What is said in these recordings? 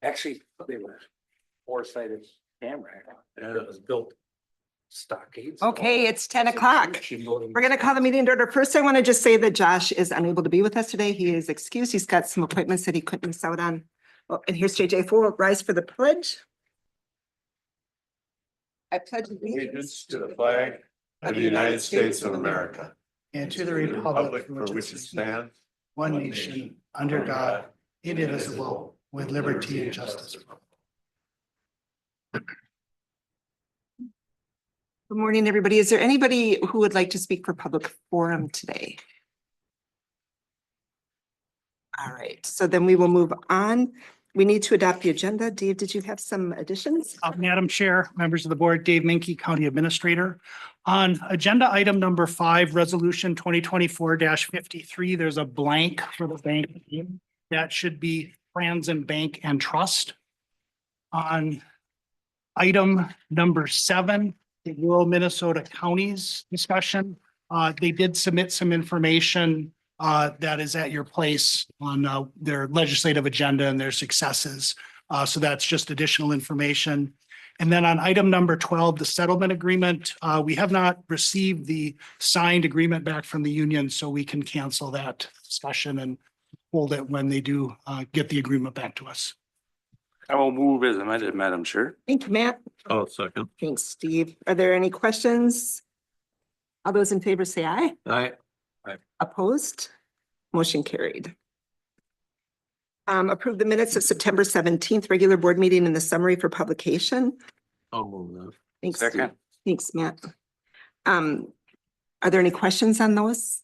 Actually, they were four-sided camera. It was built stockades. Okay, it's 10 o'clock. We're going to call the meeting to order. First, I want to just say that Josh is unable to be with us today. He is excused. He's got some appointments that he couldn't miss out on. Oh, and here's JJ Full. Rise for the pledge. I pledge Allegiance to the flag of the United States of America and to the republic for which it stands, one nation, under God, indivisible, with liberty and justice. Good morning, everybody. Is there anybody who would like to speak for public forum today? All right, so then we will move on. We need to adopt the agenda. Dave, did you have some additions? Madam Chair, members of the board, Dave Minke, County Administrator. On agenda item number 5, resolution 2024-53, there's a blank for the bank name. That should be Franzen Bank and Trust. On item number 7, the rural Minnesota counties discussion. They did submit some information that is at your place on their legislative agenda and their successes. So that's just additional information. And then on item number 12, the settlement agreement, we have not received the signed agreement back from the union, so we can cancel that discussion and hold it when they do get the agreement back to us. I will move as amended, Madam Chair. Thank you, Matt. Oh, second. Thanks, Steve. Are there any questions? All those in favor say aye. Aye. Opposed? Motion carried. Approve the minutes of September 17th, regular board meeting and the summary for publication. I'll move that. Thanks, Steve. Second. Thanks, Matt. Are there any questions on those?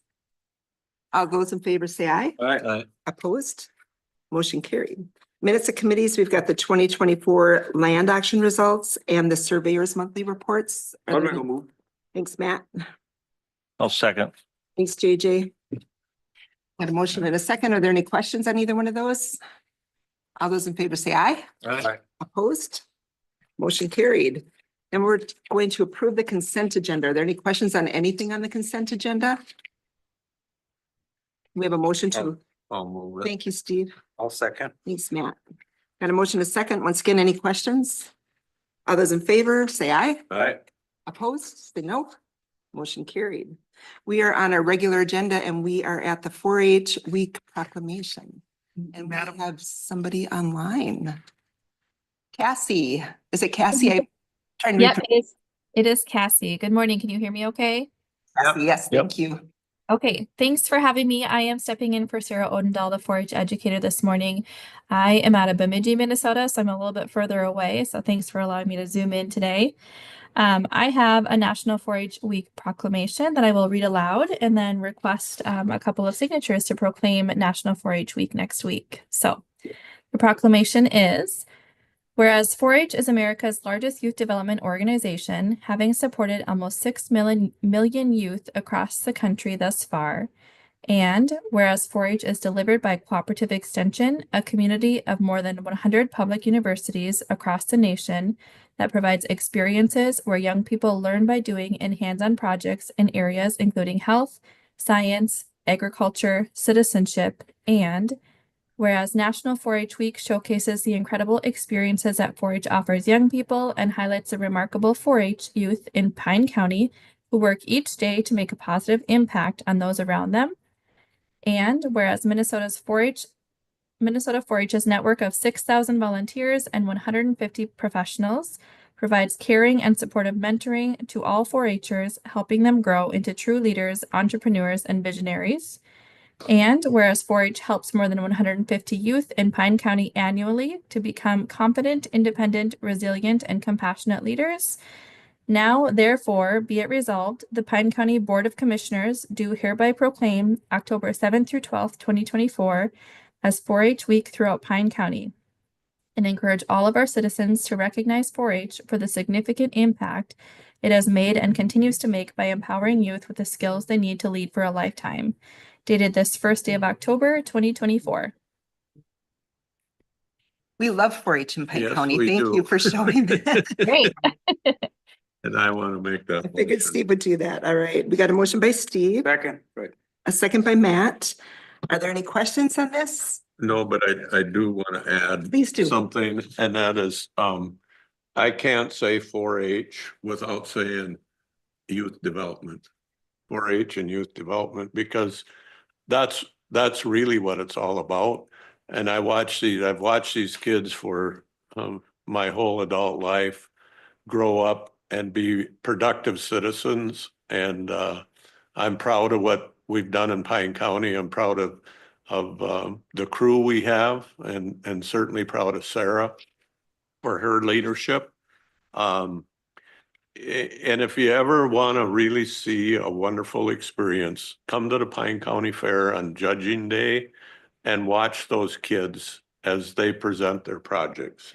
All those in favor say aye. Aye. Opposed? Motion carried. Minutes of committees, we've got the 2024 land auction results and the surveyor's monthly reports. Are I'm there gonna any- move. Thanks, Matt. I'll second. Thanks, JJ. Got a motion and a second. Are there any questions on either one of those? All those in favor say aye. Aye. Opposed? Motion carried. And we're going to approve the consent agenda. Are there any questions on anything on the consent agenda? We have a motion to, I'll move it. thank you, Steve. I'll second. Thanks, Matt. Got a motion, a second. Once again, any questions? All those in favor, say aye. Aye. Opposed, say no. Motion carried. We are on our regular agenda and we are at the 4-H week proclamation. And we have somebody online. Cassie, is it Cassie? I'm trying to Yep, it is Cassie. Good morning. Can you hear me okay? Cassie, yes, Yep. thank you. Okay, thanks for having me. I am stepping in for Sarah Odendahl, the 4-H educator this morning. I am out of Bemidji, Minnesota, so I'm a little bit further away. So thanks for allowing me to zoom in today. I have a National 4-H Week proclamation that I will read aloud and then request a couple of signatures to proclaim National 4-H Week next week. So the proclamation is: whereas 4-H is America's largest youth development organization, having supported almost 6 million youth across the country thus far, and whereas 4-H is delivered by Cooperative Extension, a community of more than 100 public universities across the nation that provides experiences where young people learn by doing in hands-on projects in areas including health, science, agriculture, citizenship, and whereas National 4-H Week showcases the incredible experiences that 4-H offers young people and highlights the remarkable 4-H youth in Pine County who work each day to make a positive impact on those around them. And whereas Minnesota 4-H's network of 6,000 volunteers and 150 professionals provides caring and supportive mentoring to all 4-Hers, helping them grow into true leaders, entrepreneurs, and visionaries. And whereas 4-H helps more than 150 youth in Pine County annually to become confident, independent, resilient, and compassionate leaders. Now, therefore, be it resolved, the Pine County Board of Commissioners do hereby proclaim October 7th through 12th, 2024 as 4-H Week throughout Pine County, and encourage all of our citizens to recognize 4-H for the significant impact it has made and continues to make by empowering youth with the skills they need to lead for a lifetime. Dated this first day of October, 2024. We love 4-H in Pine Yes, County. we Thank do. you for showing that. Great. And I want to make that. I figured motion. Steve would do that. All right, we got a motion by Steve, Second. Right. a second by Matt. Are there any questions on this? No, but I do want to add Please do. something, and that is, I can't say 4-H without saying youth development. 4-H and youth development, because that's really what it's all about. And I've watched these kids for my whole adult life grow up and be productive citizens. And I'm proud of what we've done in Pine County. I'm proud of the crew we have, and certainly proud of Sarah for her leadership. And if you ever want to really see a wonderful experience, come to the Pine County Fair on Judging Day and watch those kids as they present their projects.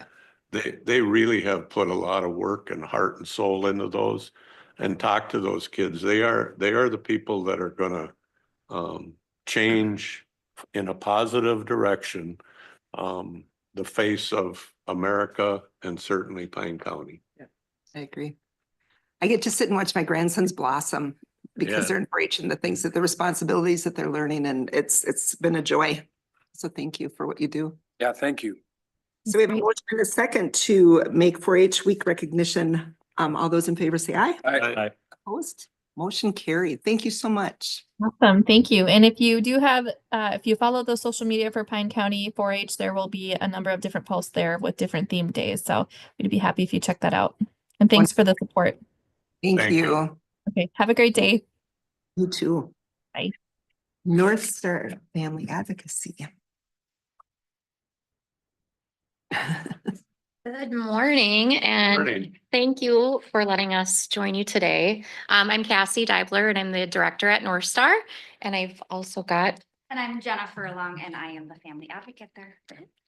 They really have put a lot of work and heart and soul into those, and talk to those kids. They are the people that are gonna change in a positive direction the face of America and certainly Pine County. I agree. I get to sit and watch my grandsons blossom because Yeah. they're in 4-H and the things that the responsibilities that they're learning, and it's been a joy. So thank you for what you do. Yeah, thank you. So we have a motion and a second to make 4-H week recognition. All those in favor say aye. Aye. Opposed? Motion carried. Thank you so much. Awesome, thank you. And if you do have, if you follow the social media for Pine County 4-H, there will be a number of different posts there with different themed days. So we'd be happy if you check that out. And thanks for the support. Thank Thank you. Okay, have a great day. You too. Bye. North Star Family Advocacy. Good morning, and Morning. thank you for letting us join you today. I'm Cassie Deibler, and I'm the director at North Star, and I've also got. And I'm Jennifer Long, and I am the family advocate there.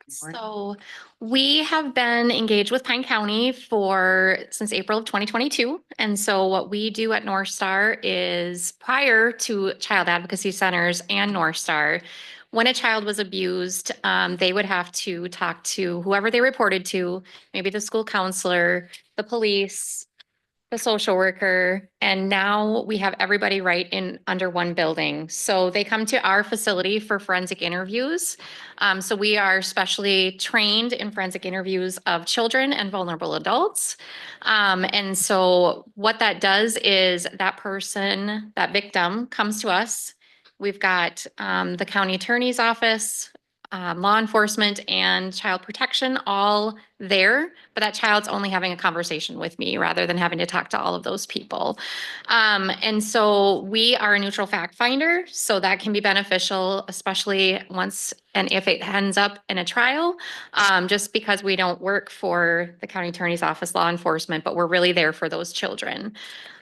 So we have been engaged with Pine County since April of 2022. And so what we do at North Star is, prior to child advocacy centers and North Star, when a child was abused, they would have to talk to whoever they reported to, maybe the school counselor, the police, the social worker, and now we have everybody right in under one building. So they come to our facility for forensic interviews. So we are specially trained in forensic interviews of children and vulnerable adults. And so what that does is that victim comes to us. We've got the county attorney's office, law enforcement, and child protection all there, but that child's only having a conversation with me rather than having to talk to all of those people. And so we are a neutral fact finder, so that can be beneficial, especially once and if it ends up in a trial, just because we don't work for the county attorney's office, law enforcement, but we're really there for those children.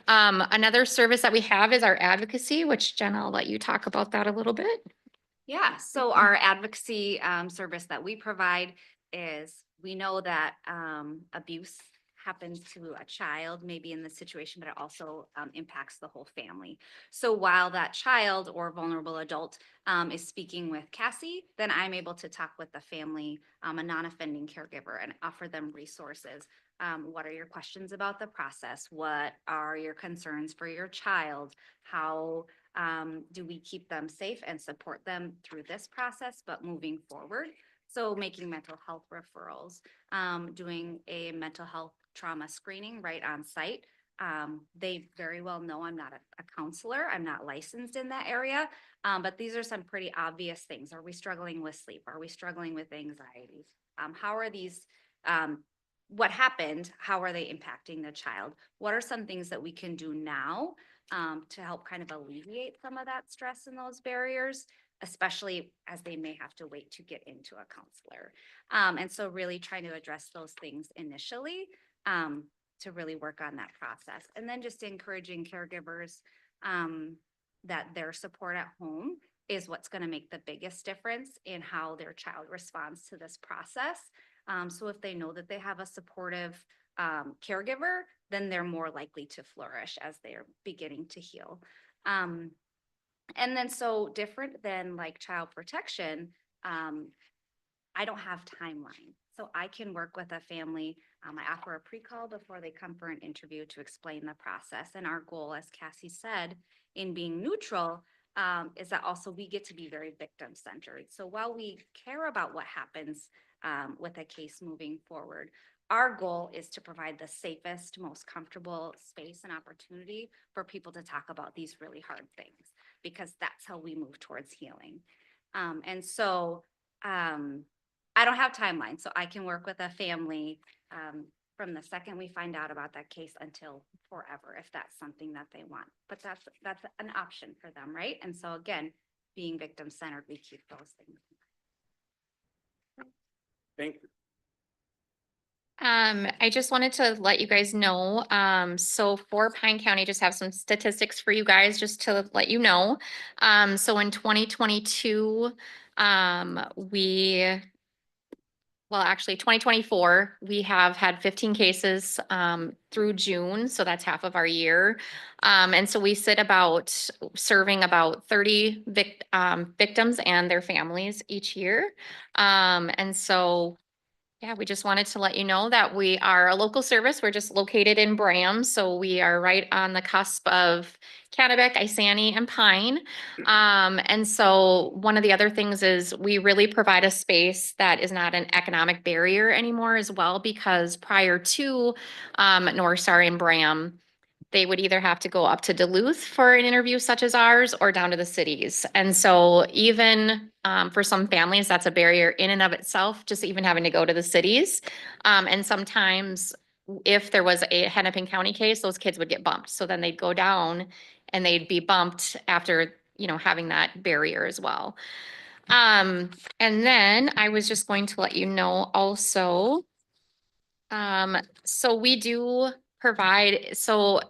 Another service that we have is our advocacy, which Jenna, I'll let you talk about that a little bit. Yeah, so our advocacy service that we provide is, we know that abuse happens to a child, maybe in the situation, but it also impacts the whole family. So while that child or vulnerable adult is speaking with Cassie, then I'm able to talk with the family, a non-offending caregiver, and offer them resources. What are your questions about the process? What are your concerns for your child? How do we keep them safe and support them through this process, but moving forward? So making mental health referrals, doing a mental health trauma screening right on site. They very well know I'm not a counselor. I'm not licensed in that area. But these are some pretty obvious things. Are we struggling with sleep? Are we struggling with anxiety? How are these, what happened? How are they impacting the child? What are some things that we can do now to help kind of alleviate some of that stress and those barriers, especially as they may have to wait to get into a counselor. And so really trying to address those things initially to really work on that process. And then just encouraging caregivers that their support at home is what's going to make the biggest difference in how their child responds to this process. So if they know that they have a supportive caregiver, then they're more likely to flourish as they're beginning to heal. And then so different than like child protection, I don't have timeline. So I can work with a family. I offer a pre-call before they come for an interview to explain the process. And our goal, as Cassie said, in being neutral, is that also we get to be very victim centered. So while we care about what happens with a case moving forward, our goal is to provide the safest, most comfortable space and opportunity for people to talk about these really hard things, because that's how we move towards healing. And so I don't have timelines, so I can work with a family from the second we find out about that case until forever, if that's something that they want. But that's an option for them, right? And so again, being victim centered, we keep those things. Thank you. I just wanted to let you guys know, so for Pine County, just have some statistics for you guys, just to let you know. So in 2022, well, actually, 2024, we have had 15 cases through June, so that's half of our year. And so we sit about serving about 30 victims and their families each year. And so, yeah, we just wanted to let you know that we are a local service. We're just located in Bram, so we are right on the cusp of Kennebec, Isani, and Pine. And so one of the other things is we really provide a space that is not an economic barrier anymore as well, because prior to North Star and Bram, they would either have to go up to Duluth for an interview such as ours or down to the cities. And so even for some families, that's a barrier in and of itself, just even having to go to the cities. And sometimes if there was a Hennepin County case, those kids would get bumped. So then they'd go down and they'd be bumped after, having that barrier as well. And then I was just going to let you know also, so we do provide, so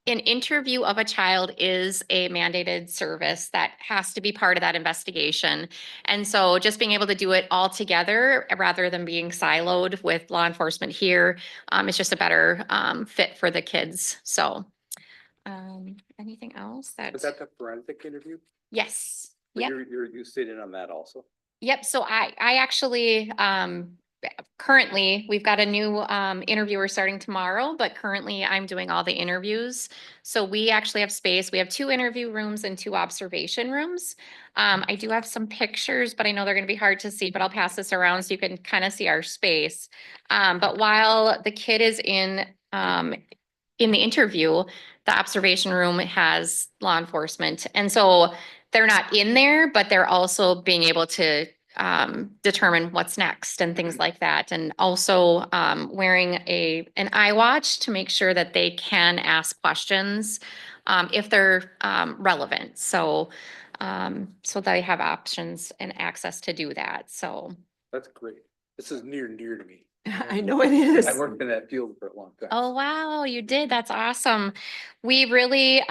an interview of a child is a mandated service that has to be part of that investigation. And so just being able to do it all together rather than being siloed with law enforcement here, is just a better fit for the kids. So anything else Was that the forensic interview? Yes. But Yep. you sit in on that also? Yep. So I actually, currently, we've got a new interviewer starting tomorrow, but currently I'm doing all the interviews. So we actually have space. We have 2 interview rooms and 2 observation rooms. I do have some pictures, but I know they're going to be hard to see, but I'll pass this around so you can kind of see our space. But while the kid is in the interview, the observation room has law enforcement. And so they're not in there, but they're also being able to determine what's next and things like that. And also wearing an eye watch to make sure that they can ask questions if they're relevant. So they have options and access to do that. So. That's great. This is near and dear to me. I know it is. I worked in that field for a long time. Oh, wow, you did. That's awesome. We really,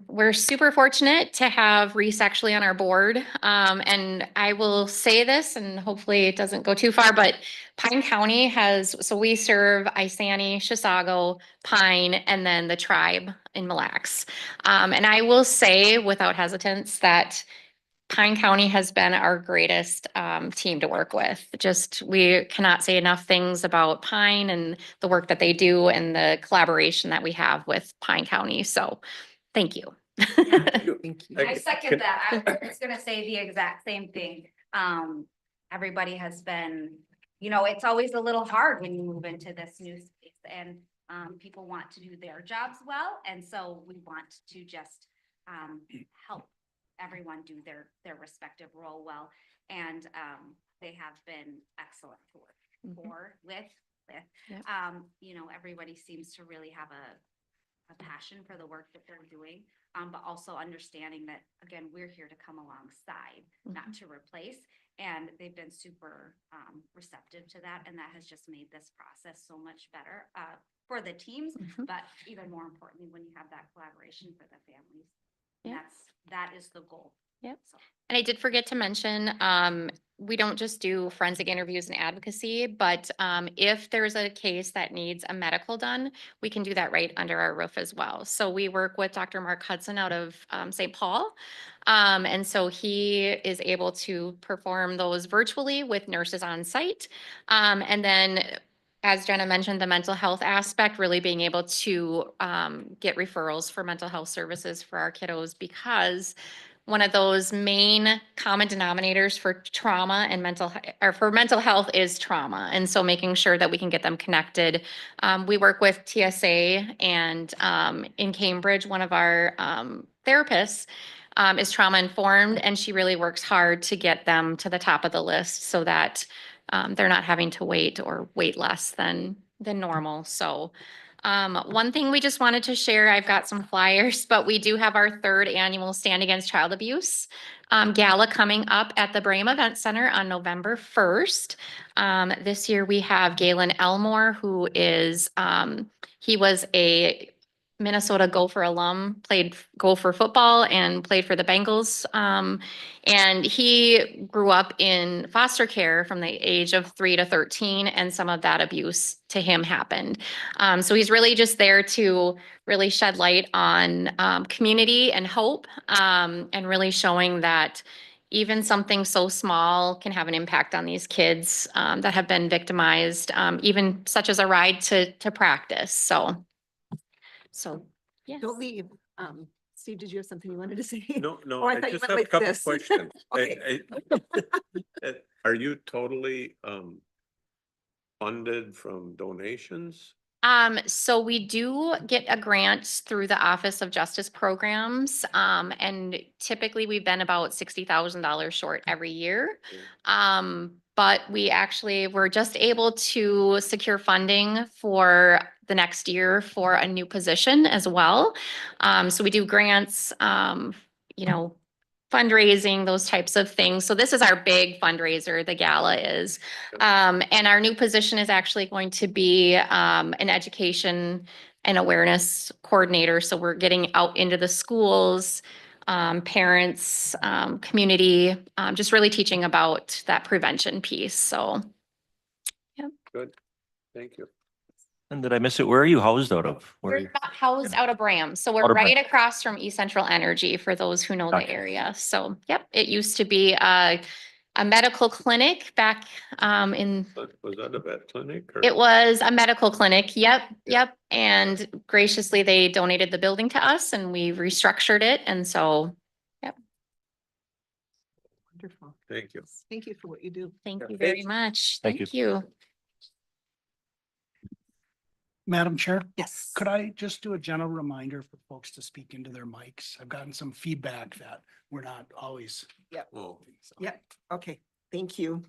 we're super fortunate to have Reese actually on our board. And I will say this, and hopefully it doesn't go too far, but Pine County so we serve Isani, Chisago, Pine, and then the tribe in Mille Lacs. And I will say without hesitance that Pine County has been our greatest team to work with. Just, we cannot say enough things about Pine and the work that they do and the collaboration that we have with Pine County. So thank you. Thank you. I second that. I was gonna say the exact same thing. Everybody has been, it's always a little hard when you move into this new space, and people want to do their jobs well. And so we want to just help everyone do their respective role well. And they have been excellent to work with. Yep. Everybody seems to really have a passion for the work that they're doing, but also understanding that, again, we're here to come alongside, not to replace. And they've been super receptive to that. And that has just made this process so much better for the teams, but even more importantly, when you have that collaboration for the families. Yeah. That is the goal. Yep. So. And I did forget to mention, we don't just do forensic interviews and advocacy, but if there's a case that needs a medical done, we can do that right under our roof as well. So we work with Dr. Mark Hudson out of St. Paul. And so he is able to perform those virtually with nurses on site. And then, as Jenna mentioned, the mental health aspect, really being able to get referrals for mental health services for our kiddos, because one of those main common denominators for trauma and or for mental health is trauma. And so making sure that we can get them connected. We work with TSA and in Cambridge, one of our therapists is trauma informed, and she really works hard to get them to the top of the list so that they're not having to wait or wait less than normal. So one thing we just wanted to share, I've got some flyers, but we do have our 3rd annual Stand Against Child Abuse gala coming up at the Brame Event Center on November 1st. This year we have Galen Elmore, who is, he was a Minnesota Gopher alum, played Gopher football and played for the Bengals. And he grew up in foster care from the age of 3 to 13, and some of that abuse to him happened. So he's really just there to really shed light on community and hope, and really showing that even something so small can have an impact on these kids that have been victimized, even such as a ride to practice. So, yes. Don't leave. Steve, did you have something you wanted to say? No, Oh, I I thought you just meant have a like couple this. questions. Okay. Are you totally funded from donations? So we do get a grant through the Office of Justice Programs, and typically we've been about $60,000 short every year. But we're just able to secure funding for the next year for a new position as well. So we do grants, fundraising, those types of things. So this is our big fundraiser, the gala is. And our new position is actually going to be an education and awareness coordinator. So we're getting out into the schools, parents, community, just really teaching about that prevention piece. So. Good, thank you. And did I miss it? Where are you housed out of? Where are We're you? housed out of Bram, so Out we're of Bram. right across from East Central Energy for those who know the Gotcha. area. So, yep, it used to be a medical clinic back in, Was that a vet clinic or? it was a medical clinic. Yep, Yeah. yep. And graciously, they donated the building to us and we restructured it. And so, Wonderful. Thank you. Thank you for what you do. thank Yeah, you thank very you. much. Thank Thank you. Madam Chair, Yes. could I just do a general reminder for folks to speak into their mics? I've gotten some feedback that we're not always. Oh, Yep. Okay. Thank you.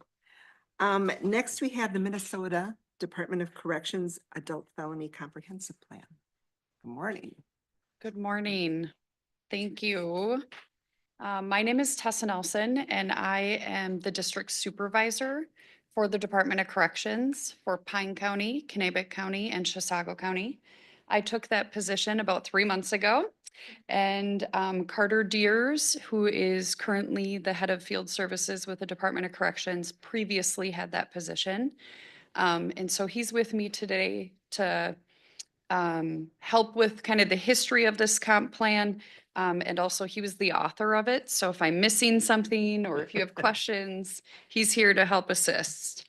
Next we have the Minnesota Department of Corrections Adult Felony Comprehensive Plan. Good morning. Good morning. Thank you. My name is Tessa Nelson, and I am the district supervisor for the Department of Corrections for Pine County, Kanabec County, and Chisago County. I took that position about 3 months ago, and Carter Deers, who is currently the head of field services with the Department of Corrections, previously had that position. And so he's with me today to help with kind of the history of this comp plan. And also he was the author of it. So if I'm missing something or if you have questions, he's here to help assist.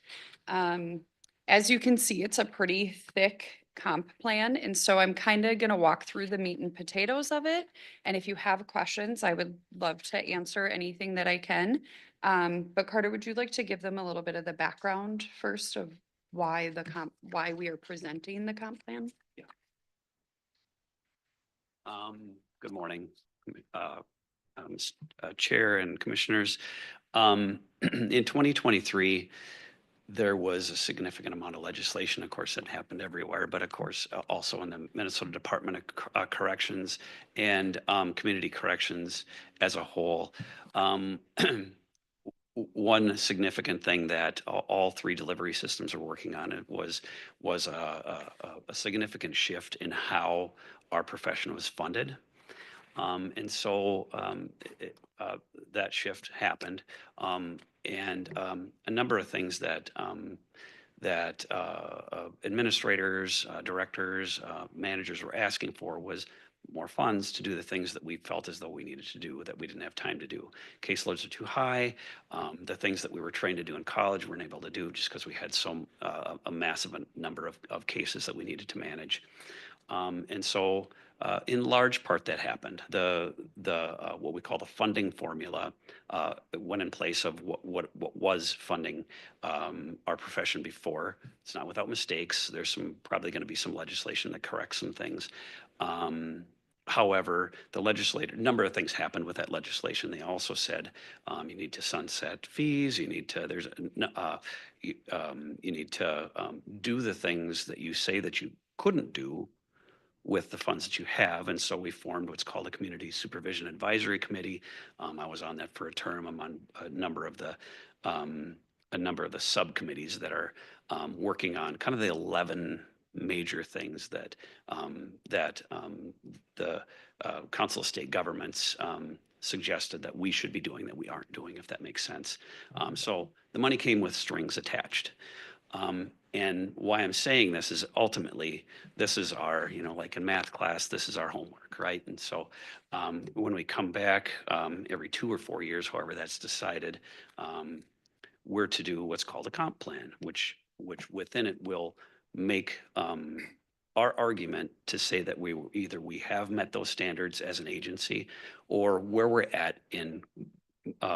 As you can see, it's a pretty thick comp plan. And so I'm kind of going to walk through the meat and potatoes of it. And if you have questions, I would love to answer anything that I can. But Carter, would you like to give them a little bit of the background first of why we are presenting the comp plan? Good morning, Chair and Commissioners. In 2023, there was a significant amount of legislation, of course, that happened everywhere, but of course, also in the Minnesota Department of Corrections and Community Corrections as a whole. One significant thing that all three delivery systems are working on it was a significant shift in how our profession was funded. And so that shift happened. And a number of things that administrators, directors, managers were asking for was more funds to do the things that we felt as though we needed to do that we didn't have time to do. Caseloads are too high. The things that we were trained to do in college weren't able to do just because we had a massive number of cases that we needed to manage. And so in large part that happened. What we call the funding formula went in place of what was funding our profession before. It's not without mistakes. There's probably going to be some legislation that corrects some things. However, number of things happened with that legislation. They also said you need to sunset fees. You need to do the things that you say that you couldn't do with the funds that you have. And so we formed what's called a Community Supervision Advisory Committee. I was on that for a term. I'm on a number of the subcommittees that are working on kind of the 11 major things that the Council of State Governments suggested that we should be doing that we aren't doing, if that makes sense. So the money came with strings attached. And why I'm saying this is ultimately, this is our, like in math class, this is our homework, right? And so when we come back every 2 or 4 years, however that's decided, we're to do what's called a comp plan, which within it will make our argument to say that we have met those standards as an agency, or where we're at in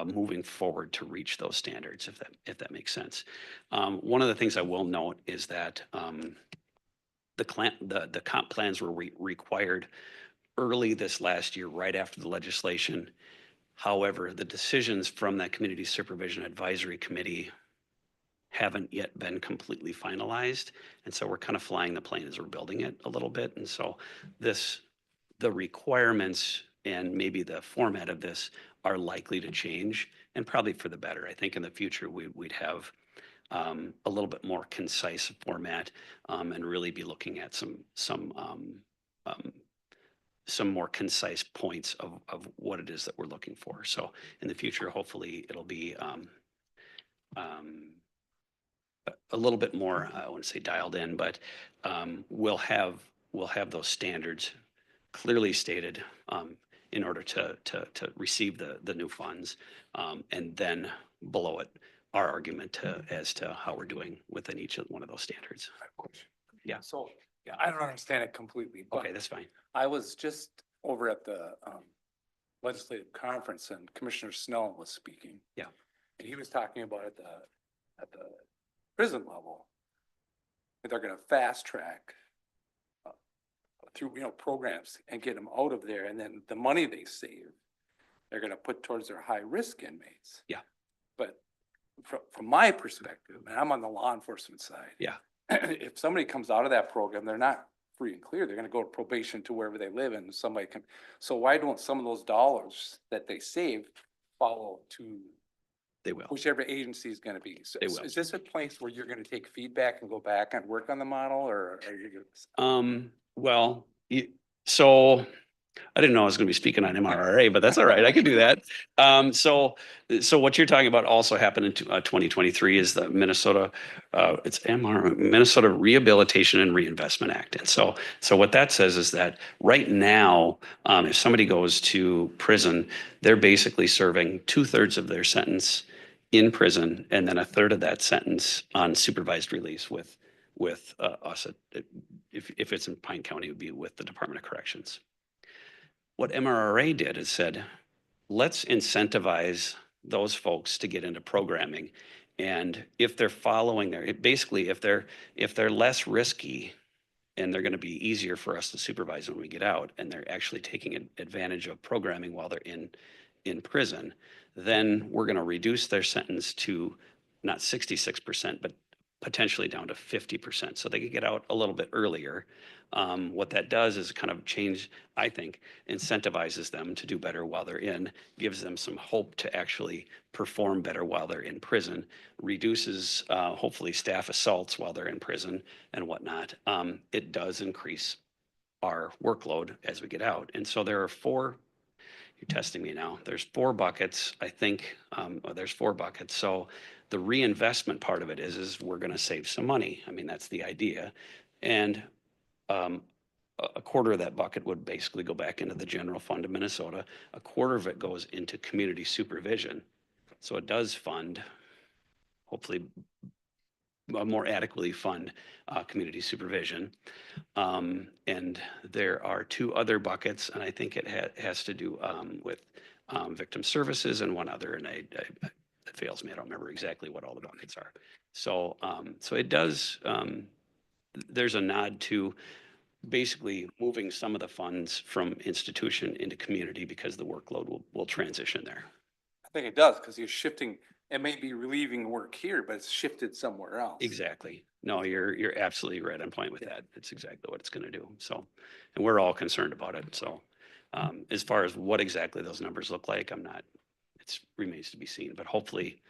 moving forward to reach those standards, if that makes sense. One of the things I will note is that the comp plans were required early this last year, right after the legislation. However, the decisions from that Community Supervision Advisory Committee haven't yet been completely finalized. And so we're kind of flying the plane as we're building it a little bit. And so the requirements and maybe the format of this are likely to change, and probably for the better. I think in the future we'd have a little bit more concise format and really be looking at some more concise points of what it is that we're looking for. So in the future, hopefully it'll be a little bit more, I wouldn't say dialed in, but we'll have those standards clearly stated in order to receive the new funds, and then below it, our argument as to how we're doing within each one of those standards. Yeah. So, yeah, I don't understand it completely, but Okay, that's fine. I was just over at the legislative conference and Commissioner Snell was speaking. Yeah. And he was talking about at the prison level, that they're gonna fast track through, programs and get them out of there. And then the money they save, they're gonna put towards their high risk inmates. Yeah. But from my perspective, and I'm on the law enforcement side. Yeah. If somebody comes out of that program, they're not free and clear. They're gonna go to probation to wherever they live, and somebody can, so why don't some of those dollars that they save follow to They will. whichever agency is gonna be? So They will. is this a place where you're gonna take feedback and go back and work on the model, or are you gonna? Well, so I didn't know I was going to be speaking on MRRA, but that's all right. I can do that. So what you're talking about also happened in 2023 is the Minnesota Rehabilitation and Reinvestment Act. And so what that says is that right now, if somebody goes to prison, they're basically serving 2/3 of their sentence in prison, and then 1/3 of that sentence on supervised release with us. If it's in Pine County, it would be with the Department of Corrections. What MRRA did is said, let's incentivize those folks to get into programming. And if they're following if they're less risky and they're going to be easier for us to supervise when we get out, and they're actually taking advantage of programming while they're in prison, then we're going to reduce their sentence to not 66%, but potentially down to 50%. So they could get out a little bit earlier. What that does is kind of change, I think, incentivizes them to do better while they're in, gives them some hope to actually perform better while they're in prison, reduces hopefully staff assaults while they're in prison and whatnot. It does increase our workload as we get out. And so there are 4, you're testing me now, there's 4 buckets, I think, there's 4 buckets. So the reinvestment part of it is we're going to save some money. I mean, that's the idea. And a quarter of that bucket would basically go back into the general fund of Minnesota. A quarter of it goes into community supervision. So it does fund, hopefully more adequately fund community supervision. And there are two other buckets, and I think it has to do with victim services and one other, and it fails me. I don't remember exactly what all the buckets are. So, so it does, there's a nod to basically moving some of the funds from institution into community because the workload will transition there. I think it does, because you're shifting, it may be relieving work here, but it's shifted somewhere else. Exactly. No, you're absolutely right on point with that. It's exactly what it's going to do. So, and we're all concerned about it. So, as far as what exactly those numbers look like, it remains to be seen, but hopefully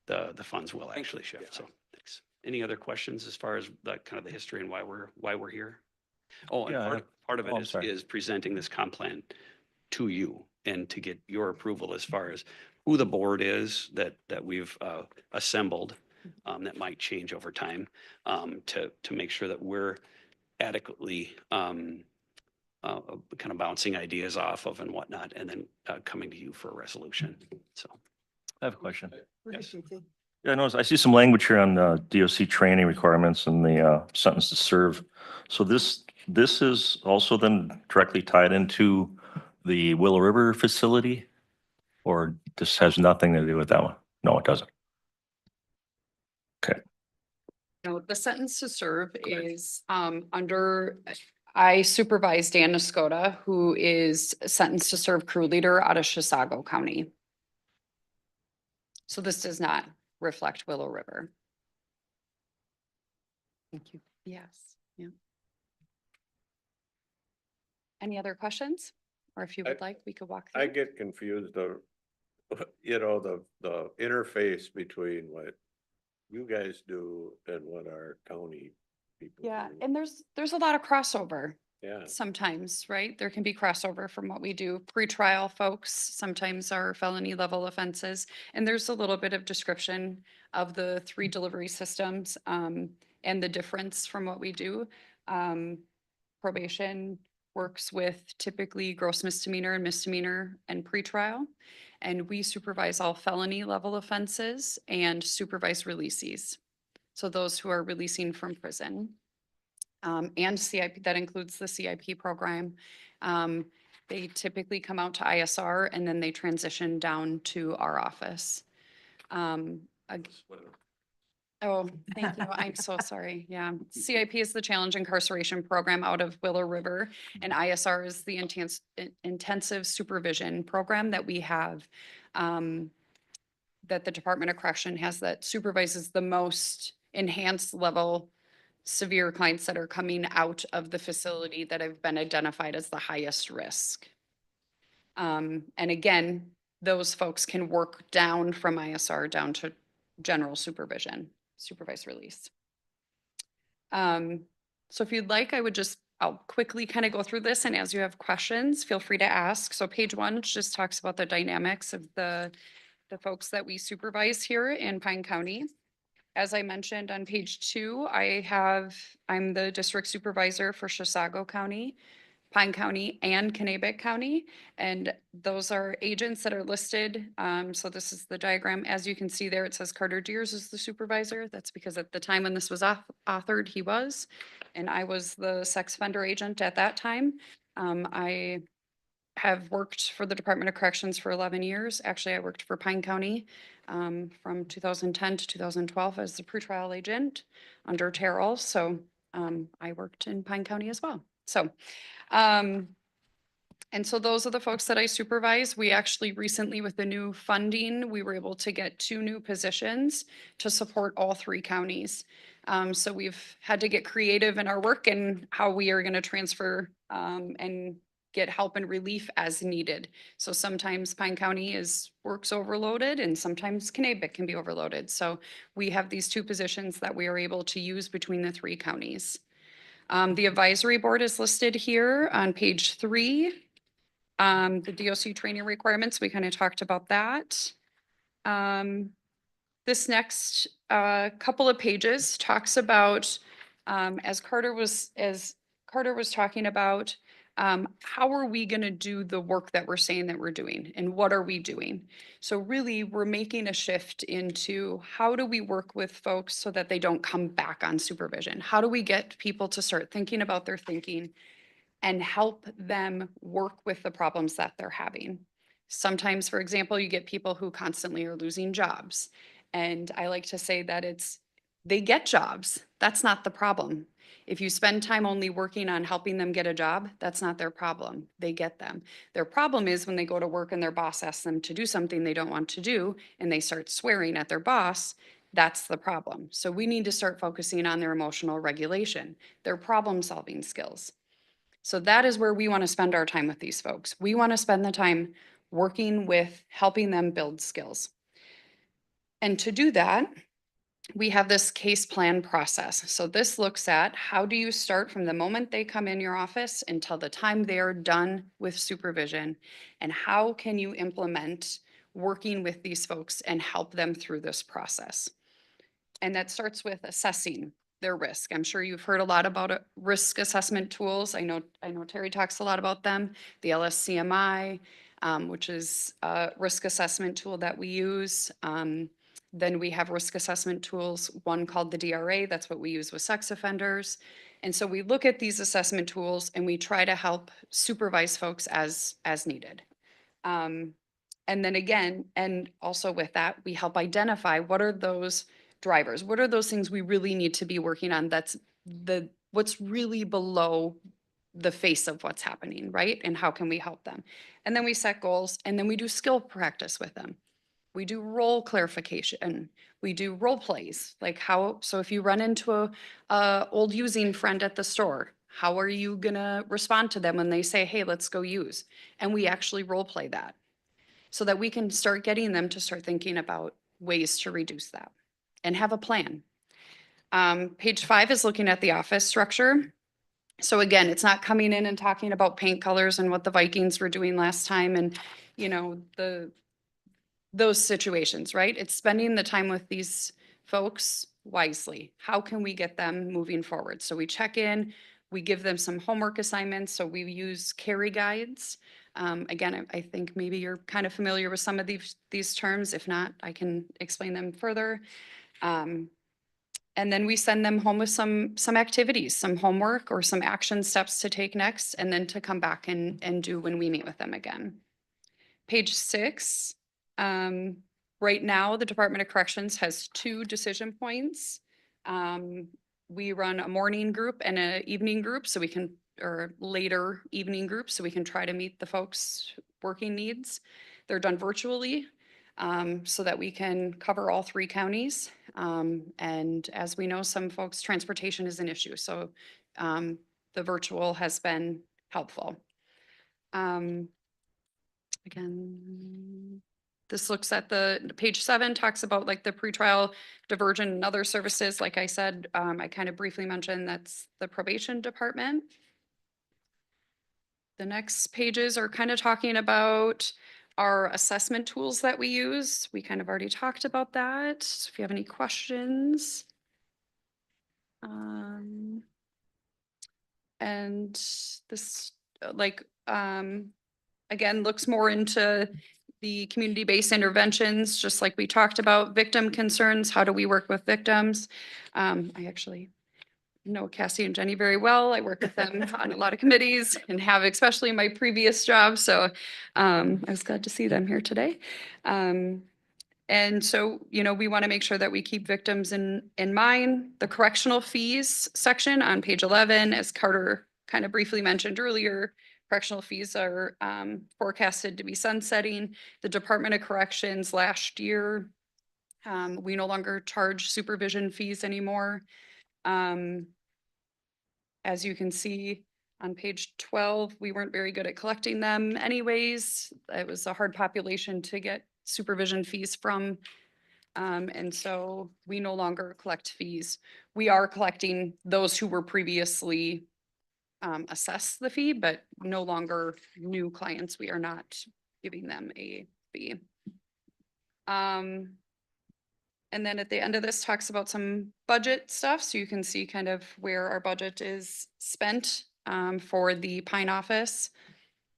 the funds will actually shift. So, thanks. Any other questions as far as that kind of the history and why we're here? Oh, and Yeah, part of oh, I'm it sorry. is presenting this comp plan to you and to get your approval as far as who the board is that we've assembled, that might change over time, to make sure that we're adequately kind of bouncing ideas off of and whatnot, and then coming to you for a resolution. So, I have a question. yes. Yeah, I noticed, I see some language here on the DOC training requirements and the sentence to serve. So this is also then directly tied into the Willow River facility? Or this has nothing to do with that one? No, it doesn't. No, the sentence to serve is under, I supervise Dan Escoda, who is sentenced to serve crew leader out of Chisago County. So this does not reflect Willow River. Thank you. Yes, yeah. Any other questions? Or if you would like, we could walk I through. get confused of, the interface between what you guys do and what our county people Yeah, do. and there's a lot of crossover. Yeah, Sometimes, right? There can be crossover from what we do. Pretrial folks sometimes are felony level offenses. And there's a little bit of description of the 3 delivery systems and the difference from what we do. Probation works with typically gross misdemeanor and misdemeanor and pretrial. And we supervise all felony level offenses and supervise releasees. So those who are releasing from prison. And CIP, that includes the CIP program. They typically come out to ISR and then they transition down to our office. Oh, thank you. I'm so sorry. Yeah. CIP is the Challenge Incarceration Program out of Willow River, and ISR is the intensive supervision program that we have, that the Department of Correction has, that supervises the most enhanced level severe clients that are coming out of the facility that have been identified as the highest risk. And again, those folks can work down from ISR down to general supervision, supervised release. So if you'd like, I'll quickly kind of go through this, and as you have questions, feel free to ask. So page 1 just talks about the dynamics of the folks that we supervise here in Pine County. As I mentioned on page 2, I'm the district supervisor for Chisago County, Pine County, and Kanabec County. And those are agents that are listed. So this is the diagram. As you can see there, it says Carter Deers is the supervisor. That's because at the time when this was authored, he was. And I was the sex offender agent at that time. I have worked for the Department of Corrections for 11 years. Actually, I worked for Pine County from 2010 to 2012 as the pretrial agent under Terrell. So I worked in Pine County as well. So, and so those are the folks that I supervise. We actually recently, with the new funding, we were able to get 2 new positions to support all 3 counties. So we've had to get creative in our work and how we are going to transfer and get help and relief as needed. So sometimes Pine County works overloaded, and sometimes Kanabec can be overloaded. So we have these 2 positions that we are able to use between the 3 counties. The advisory board is listed here on page 3. The DOC training requirements, we kind of talked about that. This next couple of pages talks about, as Carter was talking about, how are we going to do the work that we're saying that we're doing, and what are we doing? So really, we're making a shift into how do we work with folks so that they don't come back on supervision? How do we get people to start thinking about their thinking and help them work with the problems that they're having? Sometimes, for example, you get people who constantly are losing jobs. And I like to say that they get jobs. That's not the problem. If you spend time only working on helping them get a job, that's not their problem. They get them. Their problem is when they go to work and their boss asks them to do something they don't want to do and they start swearing at their boss. That's the problem. So we need to start focusing on their emotional regulation, their problem solving skills. So that is where we want to spend our time with these folks. We want to spend the time working with helping them build skills. And to do that, we have this case plan process. So this looks at how do you start from the moment they come in your office until the time they're done with supervision, and how can you implement working with these folks and help them through this process. And that starts with assessing their risk. I'm sure you've heard a lot about risk assessment tools. I know Terry talks a lot about them. The LSCMI, which is a risk assessment tool that we use. Then we have risk assessment tools, one called the DRA, that's what we use with sex offenders. And so we look at these assessment tools and we try to help supervise folks as needed. And then again, and also with that, we help identify what are those drivers, what are those things we really need to be working on that's what's really below the face of what's happening, right? And how can we help them? And then we set goals, and then we do skill practice with them. We do role clarification. We do role plays, like so if you run into a old using friend at the store, how are you gonna respond to them when they say, hey, let's go use? And we actually role play that so that we can start getting them to start thinking about ways to reduce that and have a plan. Page 5 is looking at the office structure. So again, it's not coming in and talking about paint colors and what the Vikings were doing last time and, those situations, right? It's spending the time with these folks wisely. How can we get them moving forward? So we check in, we give them some homework assignments. So we use carry guides. Again, I think maybe you're kind of familiar with some of these terms. If not, I can explain them further. And then we send them home with some activities, some homework or some action steps to take next, and then to come back and do when we meet with them again. Page 6. Right now, the Department of Corrections has 2 decision points. We run a morning group and an evening group or later evening group, so we can try to meet the folks' working needs. They're done virtually, so that we can cover all 3 counties. And as we know, some folks' transportation is an issue, so the virtual has been helpful. Again, this looks at page 7 talks about like the pretrial diversion and other services. Like I said, I kind of briefly mentioned that's the probation department. The next pages are kind of talking about our assessment tools that we use. We kind of already talked about that. So if you have any questions. And this again, looks more into the community-based interventions, just like we talked about, victim concerns. How do we work with victims? I actually know Cassie and Jenny very well. I work with them on a lot of committees and have, especially in my previous job. So I was glad to see them here today. And so, we want to make sure that we keep victims in mind. The correctional fees section on page 11, as Carter kind of briefly mentioned earlier, correctional fees are forecasted to be sunsetting. The Department of Corrections last year, we no longer charge supervision fees anymore. As you can see on page 12, we weren't very good at collecting them anyways. It was a hard population to get supervision fees from. And so we no longer collect fees. We are collecting those who were previously assess the fee, but no longer new clients. We are not giving them a fee. And then at the end of this talks about some budget stuff. So you can see kind of where our budget is spent for the Pine office.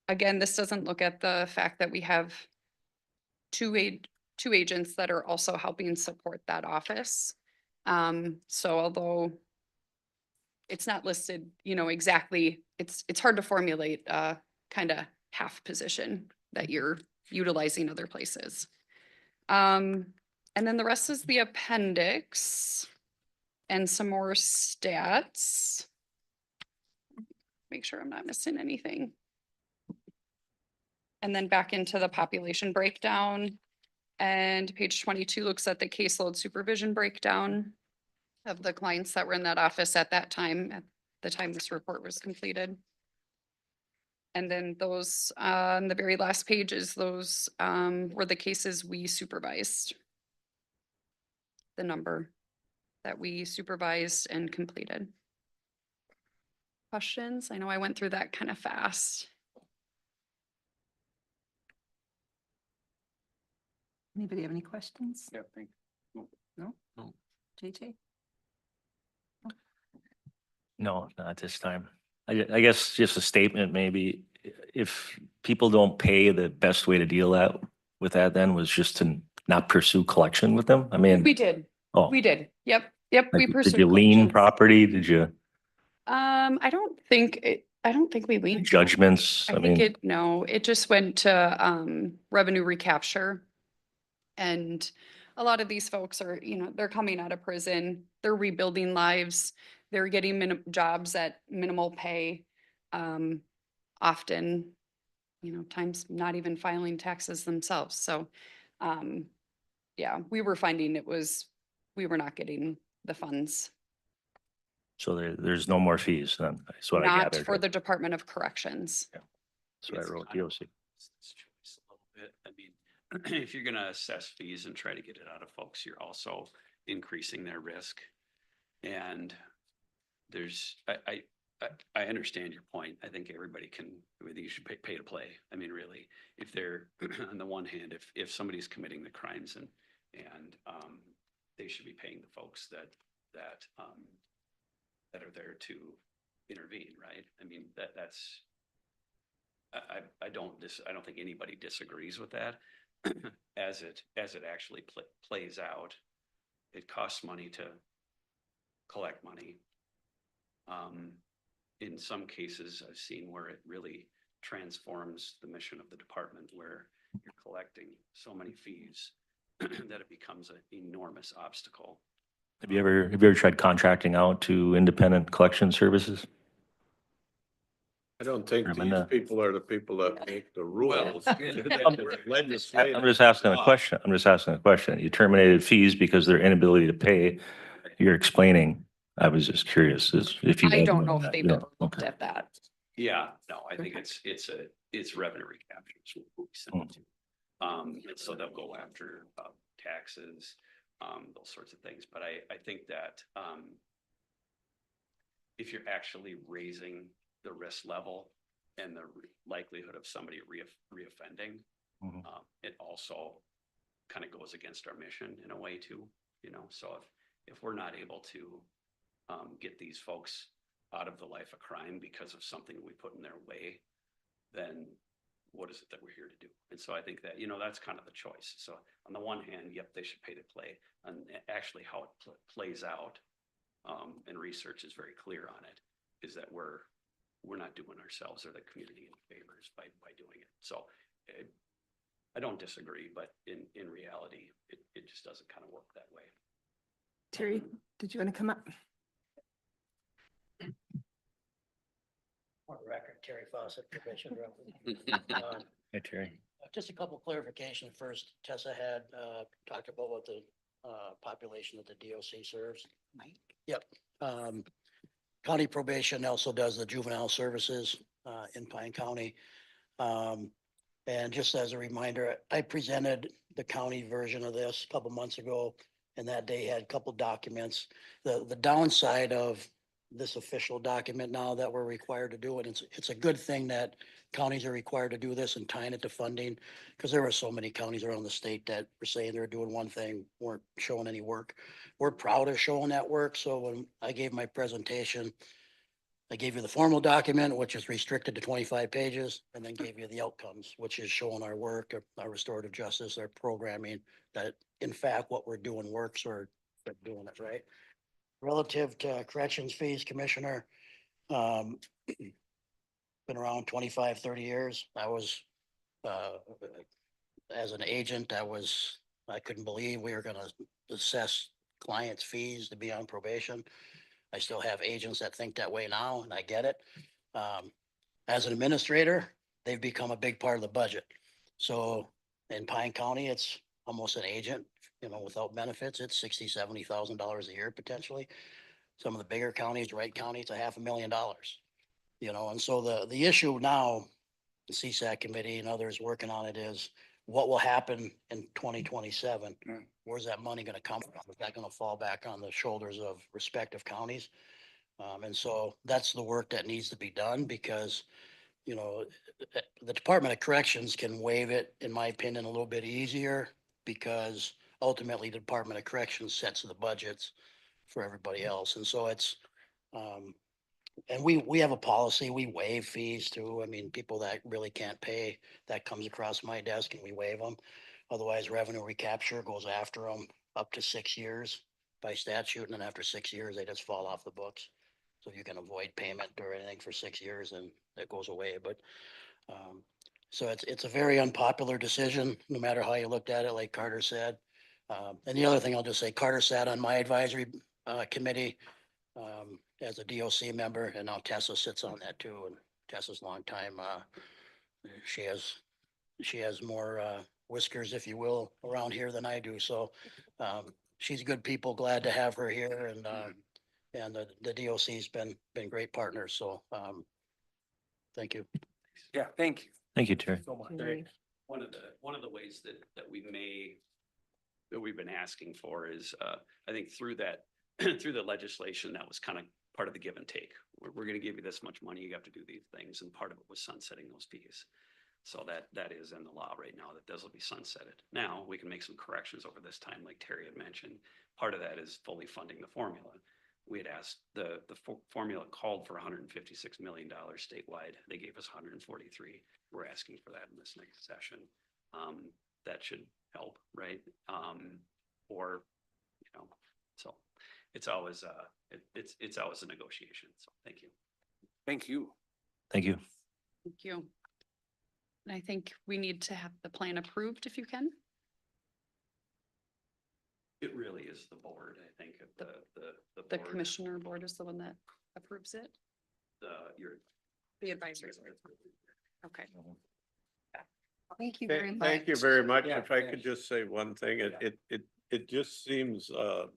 Again, this doesn't look at the fact that we have two agents that are also helping support that office. So although it's not listed, exactly, it's hard to formulate a kind of half position that you're utilizing other places. And then the rest is the appendix and some more stats. Make sure I'm not missing anything. And then back into the population breakdown. And page 22 looks at the caseload supervision breakdown of the clients that were in that office at that time, at the time this report was completed. And then those, on the very last pages, those were the cases we supervised. The number that we supervised and completed. Questions? I know I went through that kind of fast. Anybody have any questions? Yeah, thank No? No. JJ? No, not at this time. I guess just a statement, maybe, if people don't pay, the best way to deal with that then was just to not pursue collection with them. I mean. We did. Oh. We did. Yep. We Like, pursued. did you lien collections. property? Did you I don't think we leaned. judgments? I think it just went to revenue recapture. And a lot of these folks are, they're coming out of prison, they're rebuilding lives, they're getting jobs at minimal pay. Often, times not even filing taxes themselves. So, yeah, we were finding we were not getting the funds. So there's no more fees then, that's what I Not gathered. for the Department of Corrections. That's what I wrote, kind of DOC. business choice a little bit. I mean, if you're gonna assess fees and try to get it out of folks, you're also increasing their risk. And I understand your point. I think everybody you should pay to play. I mean, really, if they're, on the one hand, if somebody's committing the crimes and they should be paying the folks that are there to intervene, right? I mean, that's, I don't think anybody disagrees with that. As it actually plays out, it costs money to collect money. In some cases, I've seen where it really transforms the mission of the department, where you're collecting so many fees that it becomes an enormous obstacle. Have you ever tried contracting out to independent collection services? I don't think these Amanda? people are the people that make the rules. I'm just asking a question. You terminated fees because of their inability to pay. You're explaining. I was just curious if you. I don't know if that. they've You ever don't? looked Okay. at that. Yeah, no, I think it's revenue recapture. It's what we send it to. And so they'll go after taxes, those sorts of things. But I think that if you're actually raising the risk level and the likelihood of somebody reoffending, Mhm. it also kind of goes against our mission in a way too, so if we're not able to get these folks out of the life of crime because of something we put in their way, then what is it that we're here to do? And so I think that, that's kind of the choice. So on the one hand, yep, they should pay to play, and actually how it plays out, and research is very clear on it, is that we're not doing ourselves or the community any favors by doing it. So I don't disagree, but in reality, it just doesn't kind of work that way. Terry, did you want to come up? On the record, Terry Fawcett, Commission Rep. Hey, Terry. Just a couple clarifications. First, Tessa had talked about what the population that the DOC serves. Yep. County probation also does the juvenile services in Pine County. And just as a reminder, I presented the county version of this a couple months ago, and that day had a couple documents. The downside of this official document now that we're required to do it, it's a good thing that counties are required to do this and tying it to funding, because there were so many counties around the state that were saying they were doing one thing, weren't showing any work. We're proud of showing that work. So when I gave my presentation, I gave you the formal document, which is restricted to 25 pages, and then gave you the outcomes, which is showing our work, our restorative justice, our programming, that in fact, what we're doing works or we're doing it right. Relative to corrections fees, Commissioner, been around 25, 30 years. I was, as an agent, I couldn't believe we were gonna assess clients' fees to be on probation. I still have agents that think that way now, and I get it. As an administrator, they've become a big part of the budget. So in Pine County, it's almost an agent, without benefits, it's $60,000-$70,000 a year potentially. Some of the bigger counties, Wright County, it's $500,000. And so the issue now, the CSAC committee and others working on it is what will happen in 2027? Where's that money gonna come from? Is that gonna fall back on the shoulders of respective counties? And so that's the work that needs to be done because, the Department of Corrections can waive it, in my opinion, a little bit easier because ultimately the Department of Corrections sets the budgets for everybody else. And so it's, and we have a policy, we waive fees too. I mean, people that really can't pay, that comes across my desk and we waive them. Otherwise, revenue recapture goes after them up to 6 years by statute. And then after 6 years, they just fall off the books. So you can avoid payment or anything for 6 years and it goes away. But so it's a very unpopular decision, no matter how you looked at it, like Carter said. And the other thing I'll just say, Carter sat on my advisory committee as a DOC member, and now Tessa sits on that too. And Tessa's long time. She has more whiskers, if you will, around here than I do. So she's good people. Glad to have her here, and the DOC's been great partners. So thank you. Yeah, thank you Thank you, Terry. so much. Terry. One of the ways that we've been asking for is, I think through that, through the legislation, that was kind of part of the give and take. We're going to give you this much money, you have to do these things, and part of it was sunsetting those fees. So that is in the law right now, that those will be sunsetted. Now, we can make some corrections over this time, like Terry had mentioned. Part of that is fully funding the formula. We had asked, the formula called for $156 million statewide. They gave us 143. We're asking for that in this next session. That should help, right? Or, so it's always it's always a negotiation. So thank you. Thank you. Thank you. Thank you. And I think we need to have the plan approved if you can. It really is the board, I think, of the The board. commissioner board is the one that approves it. The advisory. board. Okay. Thank you very much. Thank you very much. Yeah, If I could thanks. just say one thing, it just seems a